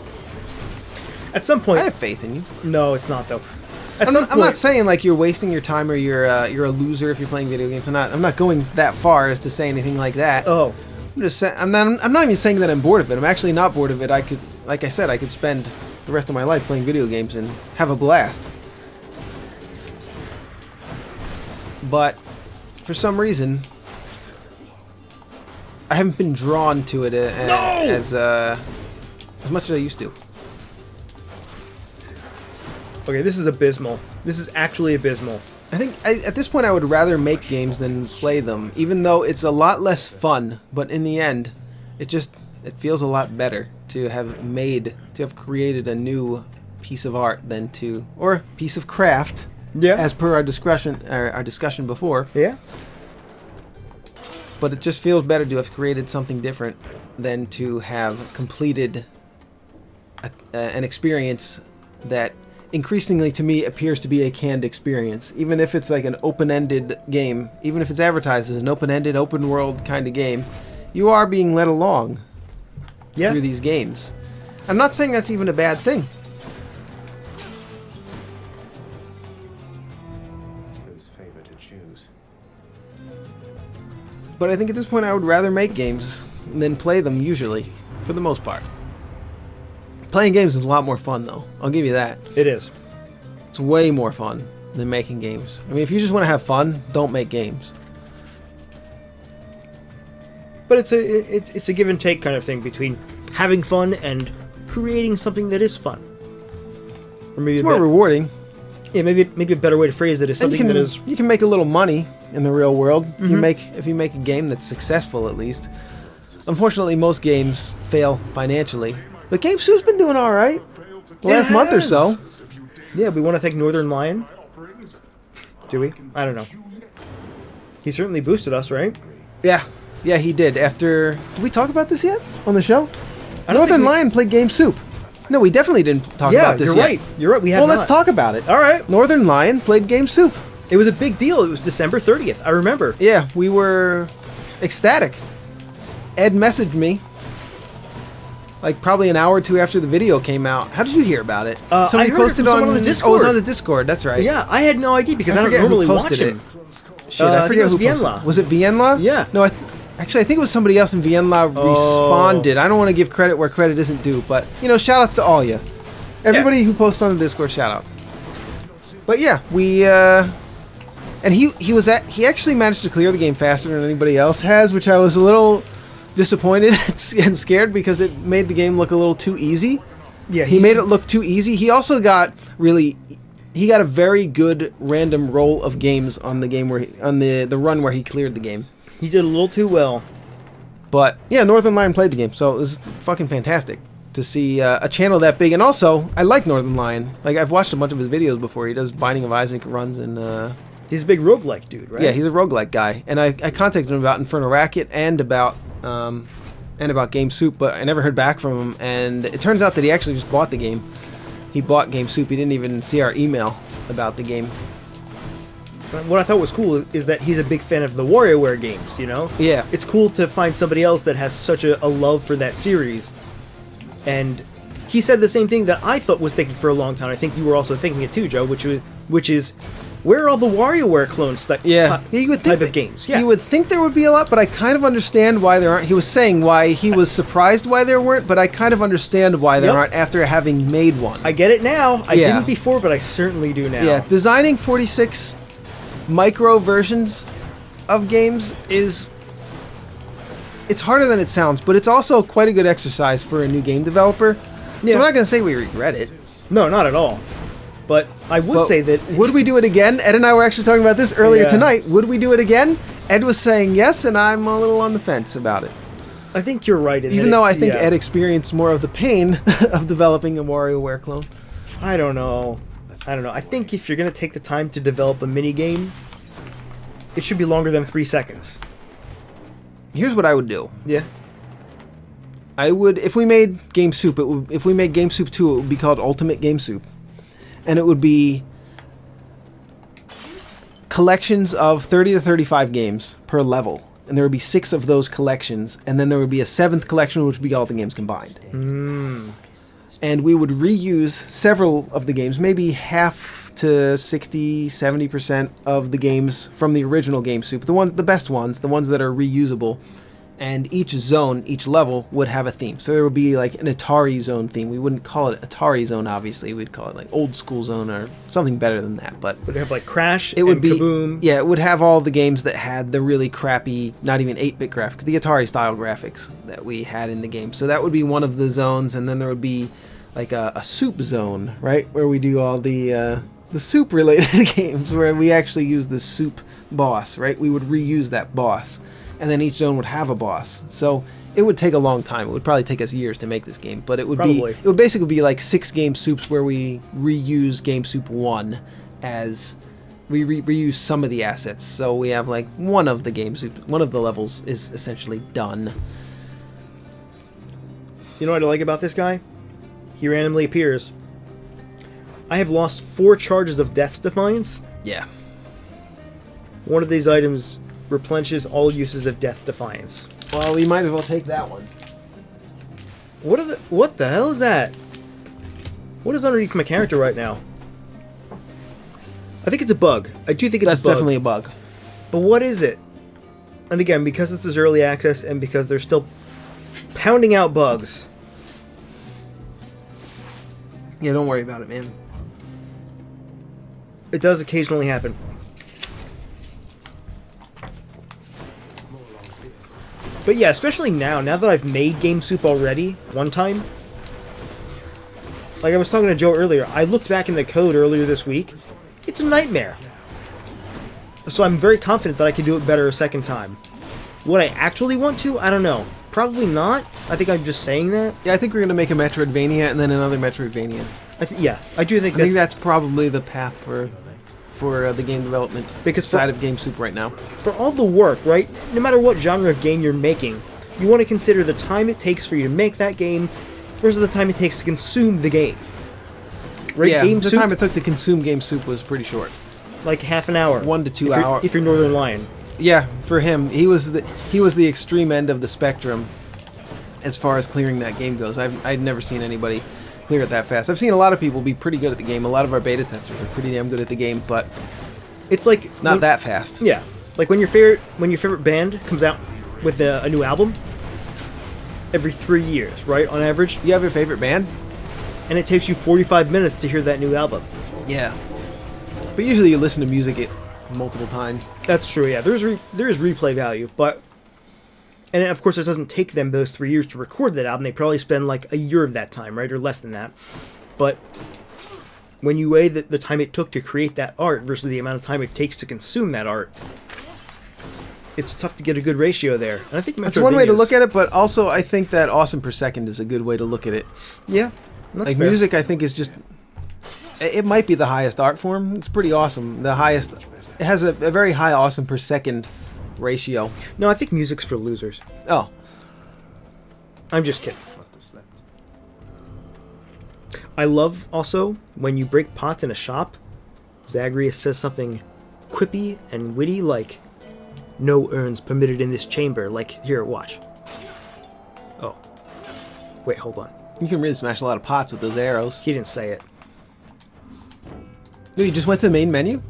At some point... I have faith in you. No, it's not, though. I'm not saying like you're wasting your time or you're a loser if you're playing video games. I'm not going that far as to say anything like that. Oh. I'm just saying, I'm not even saying that I'm bored of it. I'm actually not bored of it. I could, like I said, I could spend the rest of my life playing video games and have a blast. But for some reason, I haven't been drawn to it as much as I used to. Okay, this is abysmal. This is actually abysmal. I think at this point I would rather make games than play them, even though it's a lot less fun. But in the end, it feels a lot better to have created a new piece of art than or piece of craft. Yeah. As per our discussion before. Yeah. But it just feels better to have created something different than to have completed an experience that increasingly to me appears to be a canned experience. Even if it's like an open-ended game, even if it's advertised as an open-ended, open-world kind of game, you are being led along through these games. I'm not saying that's even a bad thing. Whose favor to choose? But I think at this point I would rather make games than play them usually, for the most part. Playing games is a lot more fun, though. I'll give you that. It is. It's way more fun than making games. I mean, if you just want to have fun, don't make games. But it's a give and take kind of thing between having fun and creating something that is fun. Or maybe It's more rewarding. Yeah, maybe a better way to phrase it is something that is. You can make a little money in the real world. If you make a game that's successful, at least. Unfortunately, most games fail financially. But GameSoup's been doing all right the last month or so. Yeah, we want to thank Northern Lion. Do we? I don't know. He certainly boosted us, right? Yeah, he did. Did we talk about this yet on the show? I don't Northern Lion played GameSoup. No, we definitely didn't talk about this yet. You're right. We have. Well, let's talk about it. All right. Northern Lion played GameSoup. It was a big deal. It was December 30th. I remember. Yeah, we were ecstatic. Ed messaged me like probably an hour or two after the video came out. How did you hear about it? I heard it from someone on the Discord. Oh, it was on the Discord. That's right. Yeah, I had no idea because I don't forget who normally watch posted him. Shit, I forget who Vienla. posted it. Was it Vienla? Yeah. No, actually, I think it was somebody else in Vienla responded. I don't want to give credit where credit isn't due, but, shout outs to all you. Everybody who posts on the Discord, shout outs. But yeah, we, and he actually managed to clear the game faster than anybody else has, which I was a little disappointed and scared because it made the game look a little too easy. Yeah, he made it look too easy. He also got a very good random roll of games on the game on the run where he cleared the game. He did a little too well. But yeah, Northern Lion played the game, so it was fucking fantastic to see a channel that big. And also, I like Northern Lion. Like, I've watched a bunch of his videos before. He does Binding of Isaac runs and he's a big roguelike dude, right? Yeah, he's a roguelike guy. And I contacted him about Inferno Racket and about GameSoup, but I never heard back from him. And it turns out that he actually just bought the game. He bought GameSoup. He didn't even see our email about the game. What I thought was cool is that he's a big fan of the WarioWare games, Yeah. It's cool to find somebody else that has such a love for that series. And he said the same thing that I thought was thinking for a long time. I think you were also thinking it too, Joe, which is where are all the WarioWare clones type of games? Yeah. You would think there would be a lot, but I kind of understand why there aren't. He was saying why he was surprised why there weren't, but I kind of understand why there aren't after having made one. I get it now. I didn't before, but I certainly do now. Yeah, designing 46 micro versions of games it's harder than it sounds, but it's also quite a good exercise for a new game developer. So I'm not going to say we regret it. No, not at all. But I would say that... Would we do it again? Ed and I were actually talking about this earlier tonight. Would we do it again? Ed was saying yes, and I'm a little on the fence about it. I think you're right. Even though I think Ed experienced more of the pain of developing a WarioWare clone. I don't know. I don't know. I think if you're going to take the time to develop a mini game, it should be longer than 3 seconds. Here's what I would do. Yeah. I would, if we made Game Soup, if we made Game Soup 2, it would be called Ultimate Game Soup. And it would be collections of 30 to 35 games per level. And there would be 6 of those collections. And then there would be a 7th collection, which would be all the games combined. And we would reuse several of the games, maybe half to 60, 70% of the games from the original Game Soup. The best ones, the ones that are reusable. And each zone, each level, would have a theme. So there would be like an Atari Zone theme. We wouldn't call it Atari Zone, obviously. We'd call it like Old School Zone or something better than that. But would it have like Crash it would and be, Kaboom? Yeah, it would have all the games that had the really crappy, not even 8-bit graphics, the Atari-style graphics that we had in the game. So that would be one of the zones, and then there would be like a soup zone, right? Where we do all the soup-related games, where we actually use the soup boss, right? We would reuse that boss. And then each zone would have a boss. So it would take a long time. It would probably take us years to make this game, but it would basically be like 6 Game Soups where we reuse Game Soup 1 as we reuse some of the assets. So we have like one of the Game Soup, one of the levels is essentially done. You know what I like about this guy? He randomly appears. I have lost 4 charges of Death's Defiance. Yeah. One of these items replenishes all uses of Death Defiance. Well, we might as well take that one. What the hell is that? What is underneath my character right now? I think it's a bug. I do think it's That's a bug. definitely a bug. But what is it? And again, because this is early access and because they're still pounding out bugs. Yeah, don't worry about it, man. It does occasionally happen. But yeah, especially now that I've made Game Soup already, one time. Like I was talking to Joe earlier, I looked back in the code earlier this week. It's a nightmare. So I'm very confident that I can do it better a second time. Would I actually want to? I don't know. Probably not. I think I'm just saying that. Yeah, I think we're going to make a Metroidvania and then another Metroidvania. Yeah, I do think I think that's probably the path for the game development side of Game Soup right now. For all the work, right? No matter what genre of game you're making, you want to consider the time it takes for you to make that game versus the time it takes to consume the game. Right? Yeah, Game the Soup, time it took to consume Game Soup was pretty short. like half an hour. 1 to 2 hours. If you're Northern Lion. Yeah, for him, he was the extreme end of the spectrum as far as clearing that game goes. I'd never seen anybody clear it that fast. I've seen a lot of people be pretty good at the game. A lot of our beta testers are pretty damn good at the game, but it's like not that fast. Yeah, like when your favorite band comes out with a new album every 3 years, right? On average. You have your favorite band, and it takes you 45 minutes to hear that new album. Yeah, but usually you listen to music multiple times. That's true. Yeah, there is replay value, but. And of course, it doesn't take them those 3 years to record that album. They probably spend like a year of that time, right? Or less than that. But when you weigh the time it took to create that art versus the amount of time it takes to consume that art, it's tough to get a good ratio there. And I think that's one way to look at it, but also I think that awesome per second is a good way to look at it. Yeah, that's like fair. Music, I think is just... It might be the highest art form. It's pretty awesome. The highest... It has a very high awesome per second ratio. No, I think music's for losers. Oh. I'm just kidding. Must have slept. I love also when you break pots in a shop, Zagreus says something quippy and witty like, "No urns permitted in this chamber." Like, here, watch. Oh. Wait, hold on. You can really smash a lot of pots with those arrows. He didn't say it. No, you just went to the main menu?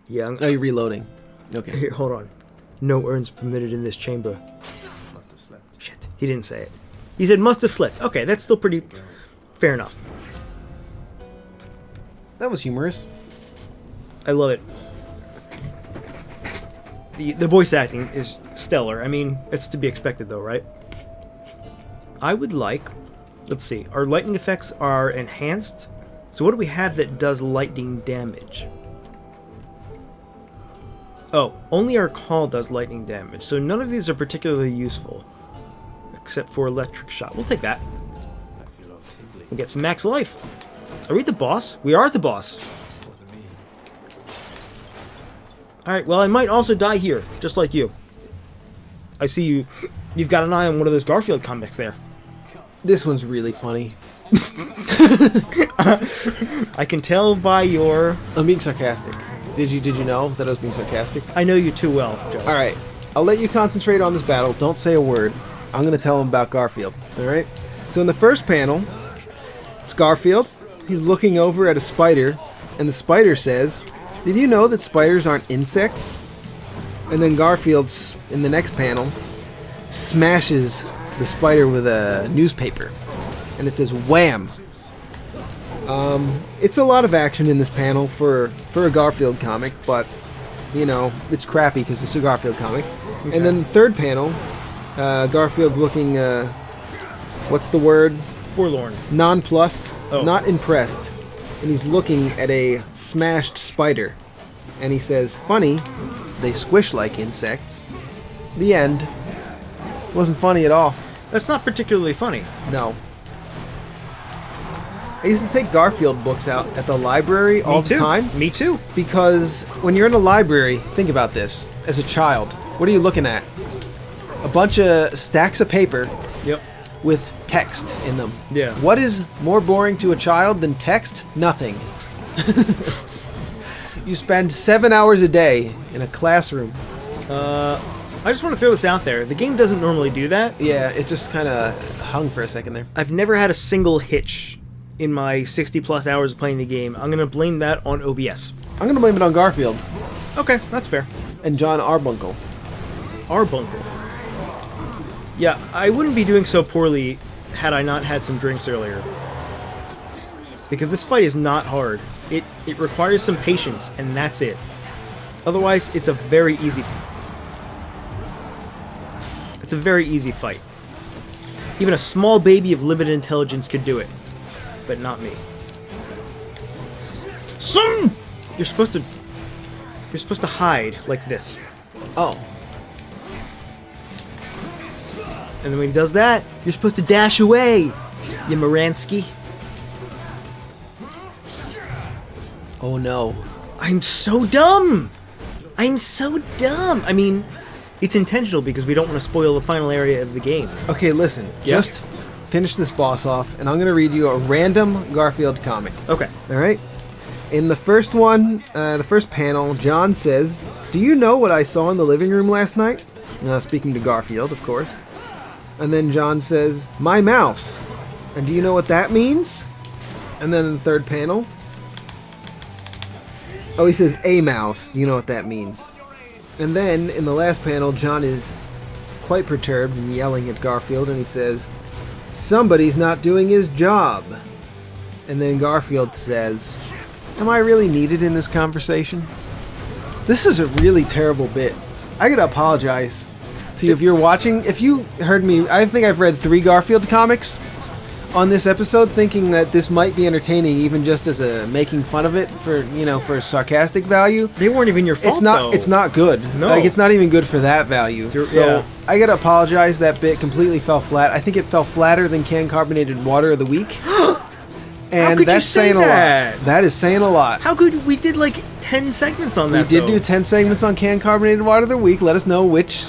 Yeah. Oh, you're reloading. Okay. Here, hold on. "No urns permitted in this chamber." Must have slept. Shit. He didn't say it. He said must have slipped. Okay, that's still pretty fair enough. That was humorous. I love it. The voice acting is stellar. I mean, it's to be expected though, right? I would like... Let's see. Our lightning effects are enhanced. So what do we have that does lightning damage? Oh, only our call does lightning damage. So none of these are particularly useful. Except for electric shot. We'll take that. I feel all tingly. We'll get some max life. Are we the boss? We are the boss. Wasn't me. Alright, well, I might also die here, just like you. I see you. You've got an eye on one of those Garfield comics there. This one's really funny. I can tell by your... I'm being sarcastic. Did you know that I was being sarcastic? I know you too well, Joe. Alright, I'll let you concentrate on this battle. Don't say a word. I'm going to tell him about Garfield. Alright? So in the first panel, it's Garfield. He's looking over at a spider, and the spider says, "Did you know that spiders aren't insects?" And then Garfield, in the next panel, smashes the spider with a newspaper. And it says, "Wham!" It's a lot of action in this panel for a Garfield comic, but, you know, it's crappy because it's a Garfield comic. Okay. And then the third panel, Garfield's looking, what's the word? Forlorn. Nonplussed, Oh. not impressed. And he's looking at a smashed spider. And he says, "Funny, they squish like insects." The end. Wasn't funny at all. That's not particularly funny. No. I used to take Garfield books out at the library all Me too. the time. Me too. Because when you're in a library, think about this. As a child, what are you looking at? A bunch of stacks of paper Yep. with text in them. Yeah. What is more boring to a child than text? Nothing. You spend 7 hours a day in a classroom. I just want to throw this out there. The game doesn't normally do that. Yeah, it just kind of hung for a second there. I've never had a single hitch in my 60 plus hours of playing the game. I'm going to blame that on OBS. I'm going to blame it on Garfield Okay, that's fair. and John Arbuncle. Arbuncle. Yeah, I wouldn't be doing so poorly had I not had some drinks earlier. Because this fight is not hard. It requires some patience, and that's it. Otherwise, it's a very easy fight. It's a very easy fight. Even a small baby of limited intelligence could do it. But not me. Son! You're supposed to hide like this. Oh. And then when he does that, you're supposed to dash away, you Moransky. Oh no. I'm so dumb! I'm so dumb! I mean, it's intentional because we don't want to spoil the final area of the game. Okay, listen. Yeah. Just finish this boss off, and I'm going to read you a random Garfield comic. Okay. Alright? In the first one, the first panel, John says, "Do you know what I saw in the living room last night?" Speaking to Garfield, of course. And then John says, "My mouse. And do you know what that means?" And then in the third panel, he says, "A mouse. Do you know what that means?" And then in the last panel, John is quite perturbed and yelling at Garfield, and he says, "Somebody's not doing his job." And then Garfield says, "Am I really needed in this conversation?" This is a really terrible bit. I gotta apologize to you if you're watching. If you heard me, I think I've read 3 Garfield comics on this episode, thinking that this might be entertaining, even just as a making fun of it for sarcastic value. They weren't even your fault, It's not. though. It's not good. No. Like, it's not even good for that value. So yeah. I gotta apologize. That bit completely fell flat. I think it fell flatter than canned carbonated water of the week. And could you that's say saying that? a lot. That is saying a lot. How good? We did like 10 segments on We that, did though. do 10 segments on canned carbonated water of the week. Let us know which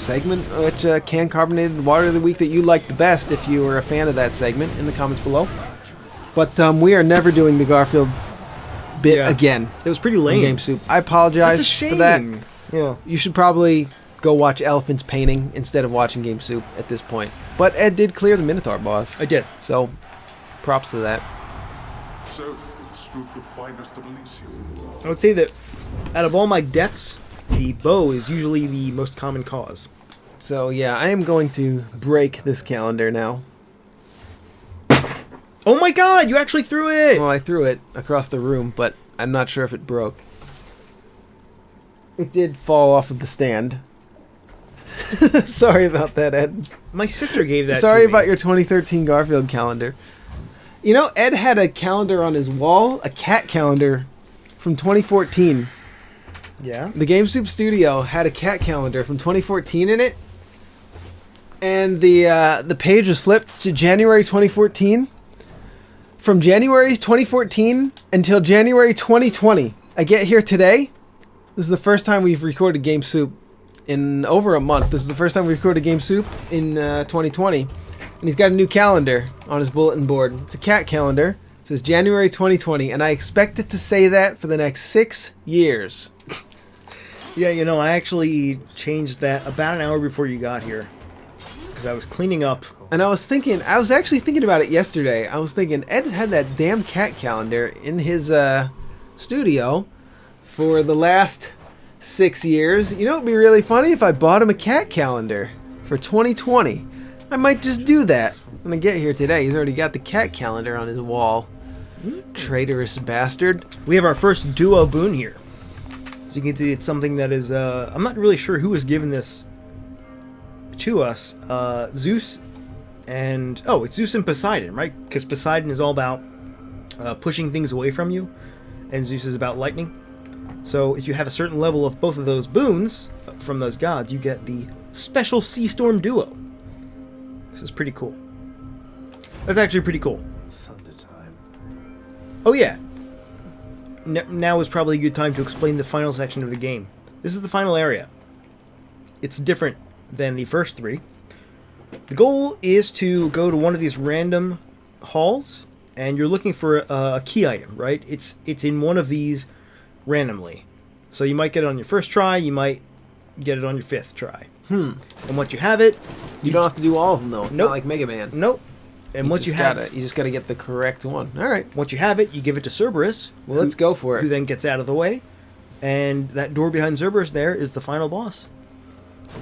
canned carbonated water of the week that you liked the best, if you were a fan of that segment, in the comments below. But we are never doing the Garfield bit Yeah. again. It was pretty on lame. Game Soup. I apologize That's a shame. for that. Yeah, you should probably go watch Elephant's Painting instead of watching Game Soup at this point. But Ed did clear the Minotaur boss. I did. So, props to that. So it stood the finest of Elysium. I would say that out of all my deaths, the bow is usually the most common cause. So yeah, I am going to break this calendar now. Oh my god, you actually threw it! Well, I threw it across the room, but I'm not sure if it broke. It did fall off of the stand. Sorry about that, Ed. My sister gave that Sorry to me. about your 2013 Garfield calendar. You know, Ed had a calendar on his wall, a cat calendar from 2014. Yeah? The Game Soup Studio had a cat calendar from 2014 in it. And the page was flipped to January 2014. from January 2014 until January 2020. I get here today. This is the first time we've recorded Game Soup in over a month. This is the first time we recorded Game Soup in 2020. And he's got a new calendar on his bulletin board. It's a cat calendar. It says January 2020, and I expect it to say that for the next 6 years. Yeah, you know, I actually changed that about an hour before you got here. Because I was cleaning up. And I was actually thinking about it yesterday. I was thinking, Ed had that damn cat calendar in his studio for the last 6 years. You know, it'd be really funny if I bought him a cat calendar for 2020. I might just do that when I get here today. He's already got the cat calendar on his wall. Traitorous bastard. We have our first duo boon here. So you can see it's something that is, I'm not really sure who has given this to us. Zeus and, oh, it's Zeus and Poseidon, right? Because Poseidon is all about pushing things away from you, and Zeus is about lightning. So if you have a certain level of both of those boons from those gods, you get the special Sea Storm duo. This is pretty cool. That's actually pretty cool. Thunder time. Oh yeah. Now is probably a good time to explain the final section of the game. This is the final area. It's different than the first three. The goal is to go to one of these random halls, and you're looking for a key item, right? It's in one of these randomly. So you might get it on your first try, you might get it on your fifth try. And once you have it... You don't have to do all of them, though. It's Nope. not like Mega Man. Nope. And once you have it, you just gotta get the correct one. All right. Once you have it, you give it to Cerberus. Well, let's go for Who it. then gets out of the way. And that door behind Cerberus there is the final boss.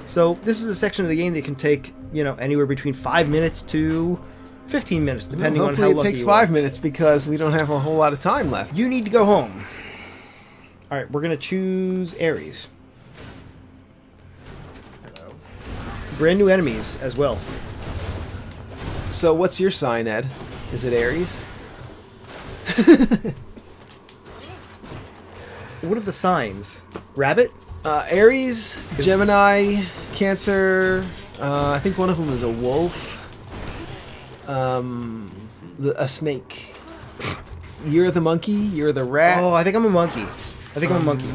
So this is a section of the game that can take, you know, anywhere between 5 minutes to 15 minutes, depending on how Hopefully lucky it takes you are. 5 minutes because we don't have a whole lot of time left. You need to go home. All right, we're gonna choose Ares. Brand new enemies as well. So what's your sign, Ed? Is it Aries? What are the signs? Rabbit? Aries, Gemini, Cancer. I think one of them is a wolf. A snake. You're the monkey. You're the rat. Oh, I think I'm a monkey. I think I'm a monkey.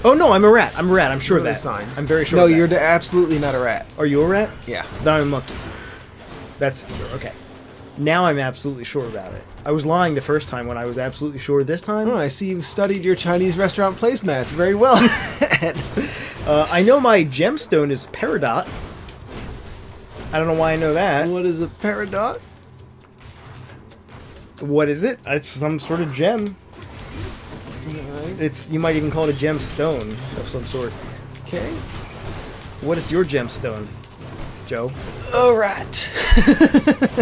Oh no, I'm a rat. I'm a rat. I'm sure of What are that. the signs? I'm very sure. No, of that. you're absolutely not a rat. Are you a rat? Yeah. Then I'm a monkey. That's okay. Now I'm absolutely sure about it. I was lying the first time when I was absolutely sure this time. Oh, I see you've studied your Chinese restaurant placemats very well, Ed. I know my gemstone is Peridot. I don't know why I know that. What is a peridot? What is it? It's some sort of gem. It's, you might even call it a gemstone of some sort. Okay. What is your gemstone, Joe? A rat.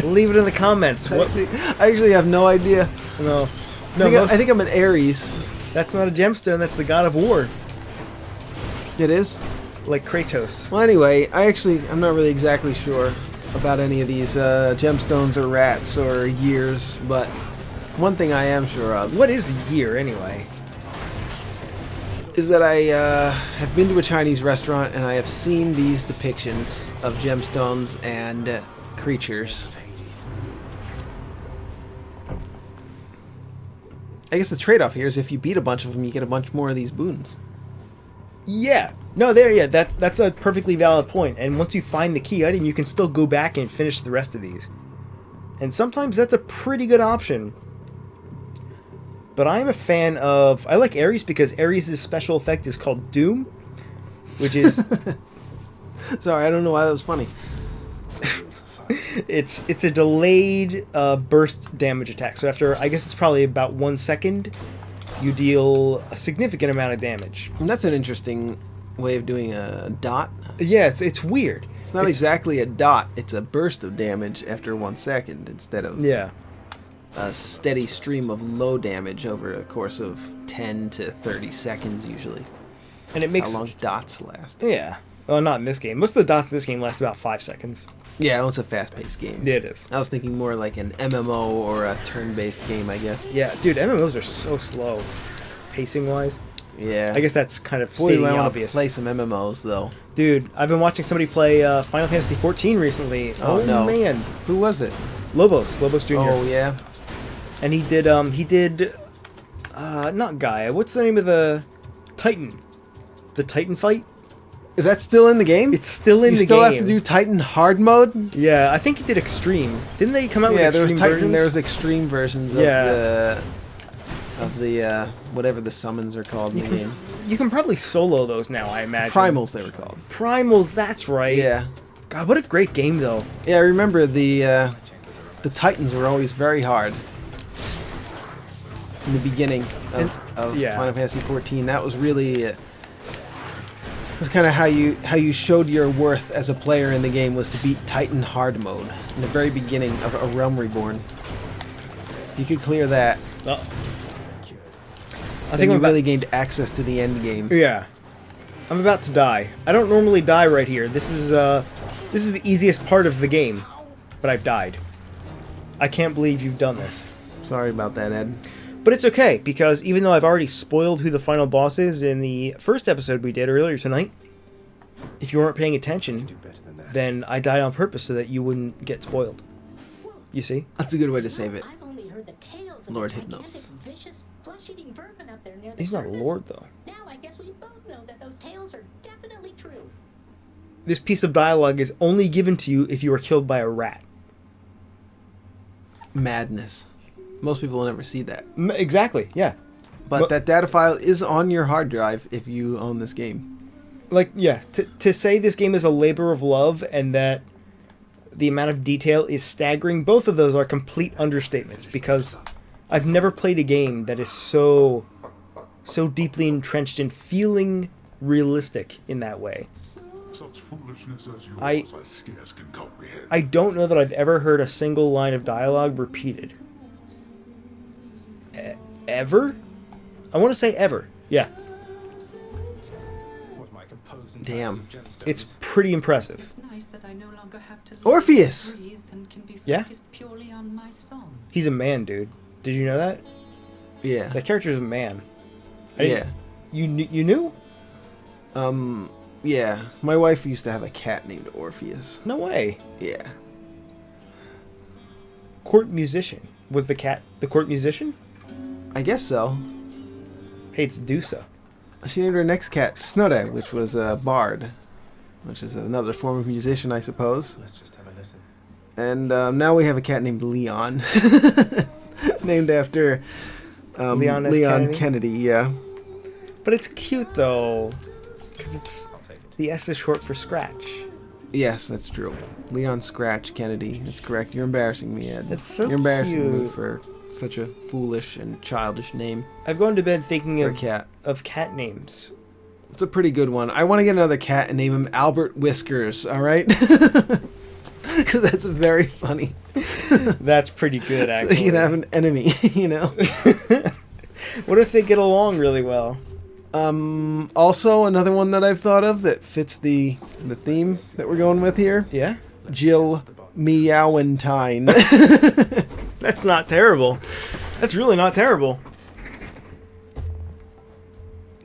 Leave it in the comments. What? I actually have no idea. No, I think I'm an Aries. that's not a gemstone. That's the god of war, It is? like Kratos. Well, anyway, I'm not really exactly sure about any of these gemstones or rats or years, but one thing I am sure of What is a year anyway? is that I have been to a Chinese restaurant and I have seen these depictions of gemstones and creatures. I guess the trade-off here is if you beat a bunch of them, you get a bunch more of these boons. Yeah. No, there. Yeah, that's a perfectly valid point. And once you find the key item, you can still go back and finish the rest of these. And sometimes that's a pretty good option. But I'm a fan of... I like Ares because Ares' special effect is called Doom, which is... Sorry, I don't know why that was funny. it's a delayed burst damage attack. So after, I guess it's probably about 1 second, you deal a significant amount of damage. And that's an interesting way of doing a dot. Yeah, it's weird. It's not exactly a dot. It's a burst of damage after 1 second instead of Yeah. a steady stream of low damage over the course of 10 to 30 seconds usually. And it makes... How long dots last. Yeah. Well, not in this game. Most of the dots in this game last about 5 seconds. Yeah, well, it's a fast-paced game. Yeah, it is. I was thinking more like an MMO or a turn-based game, I guess. Yeah, dude, MMOs are so slow, pacing-wise. Yeah. I guess that's kind of Boy, stating do I the want to obvious. play some MMOs, though. Dude, I've been watching somebody play Final Fantasy XIV recently. Oh, no. Man. Who was it? Lobos Jr. Oh, yeah. And he did not Gaia. What's the name of the Titan? The Titan fight? Is that still in the game? It's still in you the still game. have to do Titan hard mode? Yeah, I think he did Extreme. Didn't they come out with Yeah, Extreme there was Titan. versions? There was extreme versions Yeah. of the whatever the summons are called in the game. You can probably solo those now, I imagine. Primals they were called. Primals, that's right. Yeah. God, what a great game, though. Yeah, I remember the Titans were always very hard. In the beginning of yeah. Final Fantasy XIV, that was really was kind of how you showed your worth as a player in the game, was to beat Titan hard mode in the very beginning of A Realm Reborn. You could clear that. I think we really gained access to the end game. Yeah, I'm about to die. I don't normally die right here. This is the easiest part of the game, but I've died. I can't believe you've done this. Sorry about that, Ed. But it's okay, because even though I've already spoiled who the final boss is in the first episode we did earlier tonight, if you weren't paying attention, then I died on purpose so that you wouldn't get spoiled. You see? That's a good way to save it. I've only heard the tales of Lord the gigantic, Hypnos. vicious, flesh-eating vermin up there near the He's not a surface. lord, though. Now I guess we both know that those tales are definitely true. This piece of dialogue is only given to you if you are killed by a rat. Madness. Most people will never see that. Exactly, yeah. But that data file is on your hard drive if you own this game. Like, yeah, to say this game is a labor of love and that the amount of detail is staggering, both of those are complete understatements, because I've never played a game that is so deeply entrenched in feeling realistic in that way. Such foolishness as yours I scarce can comprehend. I don't know that I've ever heard a single line of dialogue repeated. Ever? I want to say ever. Yeah. Damn. It's pretty impressive. It's nice that I no longer have to Orpheus! breathe and can be Yeah? focused purely on my song. He's a man, dude. Did you know that? Yeah. That character's a man. Yeah. You knew? Yeah. My wife used to have a cat named Orpheus. No way. Yeah. Court musician. Was the cat the court musician? I guess so. Hey, it's Dusa. She named her next cat Snudda, which was a bard, which is another form of musician, I suppose. Let's just have a listen. And now we have a cat named Leon, named after Leon S. Leon Kennedy? Kennedy. Yeah. But it's cute, though. Because it's... I'll take it. The S is short for Scratch. Yes, that's true. Leon Scratch Kennedy. That's correct. You're embarrassing me, Ed. That's so You're embarrassing me cute. for such a foolish and childish name I've gone to bed thinking for a cat. of cat names. It's a pretty good one. I want to get another cat and name him Albert Whiskers, alright? Because that's very funny. That's pretty good, So actually. you can have an enemy, you know? What if they get along really well? Also, another one that I've thought of that fits the theme that we're going with here. Yeah? Jill Meowentine. That's not terrible. That's really not terrible.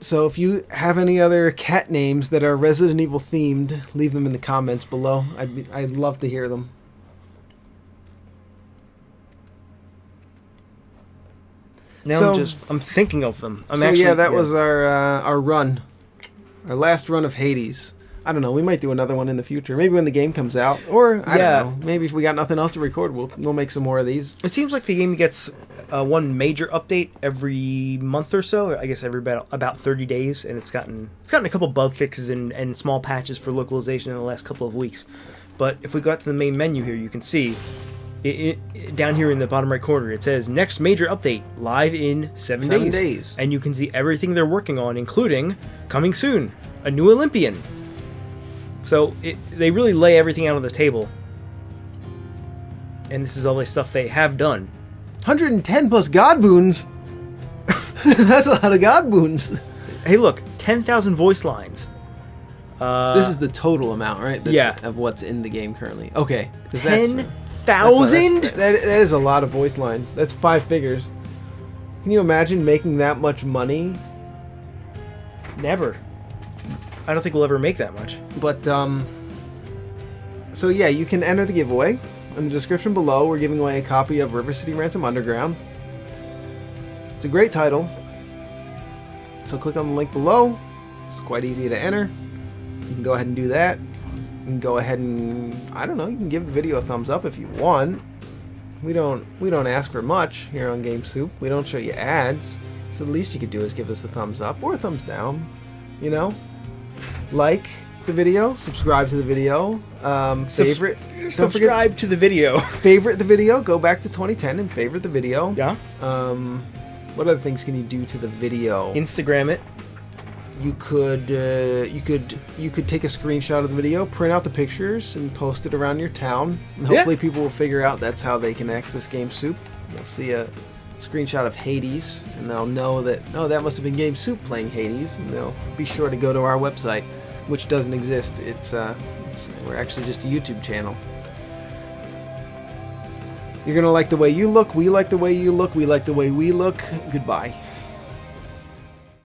So if you have any other cat names that are Resident Evil themed, leave them in the comments below. I'd love to hear them. Now So- I'm thinking of them. That was our run. Our last run of Hades. I don't know, we might do another one in the future. Maybe when the game comes out. Or, I Yeah. don't know, maybe if we got nothing else to record, we'll make some more of these. It seems like the game gets one major update every month or so. I guess every about 30 days, and it's gotten a couple bug fixes and small patches for localization in the last couple of weeks. But if we go out to the main menu here, you can see it down here in the bottom right corner. It says next major update live in 7 days, and you can see everything they're working on, including coming soon, a new Olympian. So they really lay everything out on the table, and this is all the stuff they have done. 110 plus God boons. That's a lot of God boons. Hey, look, 10,000 voice lines. This is the total amount, right? Yeah. Of what's in the game currently. Okay. 'Cause that's- 10,000? That is a lot of voice lines. That's 5 figures. Can you imagine making that much money? Never. I don't think we'll ever make that much. But, so yeah, you can enter the giveaway. In the description below, we're giving away a copy of River City Ransom Underground. It's a great title. So click on the link below. It's quite easy to enter. You can go ahead and do that. You can go ahead and, I don't know, you can give the video a thumbs up if you want. We don't ask for much here on GameSoup. We don't show you ads. So the least you could do is give us a thumbs up or a thumbs down. You know? Like the video, subscribe to the video, favorite. Subscribe to the video. Favorite the video. Go back to 2010 and favorite the video. Yeah. What other things can you do to the video? Instagram it. You could take a screenshot of the video, print out the pictures, and post it around your town. And hopefully people will figure out that's how they can access GameSoup. They'll see a screenshot of Hades, and they'll know that, oh, that must have been GameSoup playing Hades, and they'll be sure to go to our website, which doesn't exist. We're actually just a YouTube channel. You're gonna like the way you look. We like the way you look. We like the way we look. Goodbye.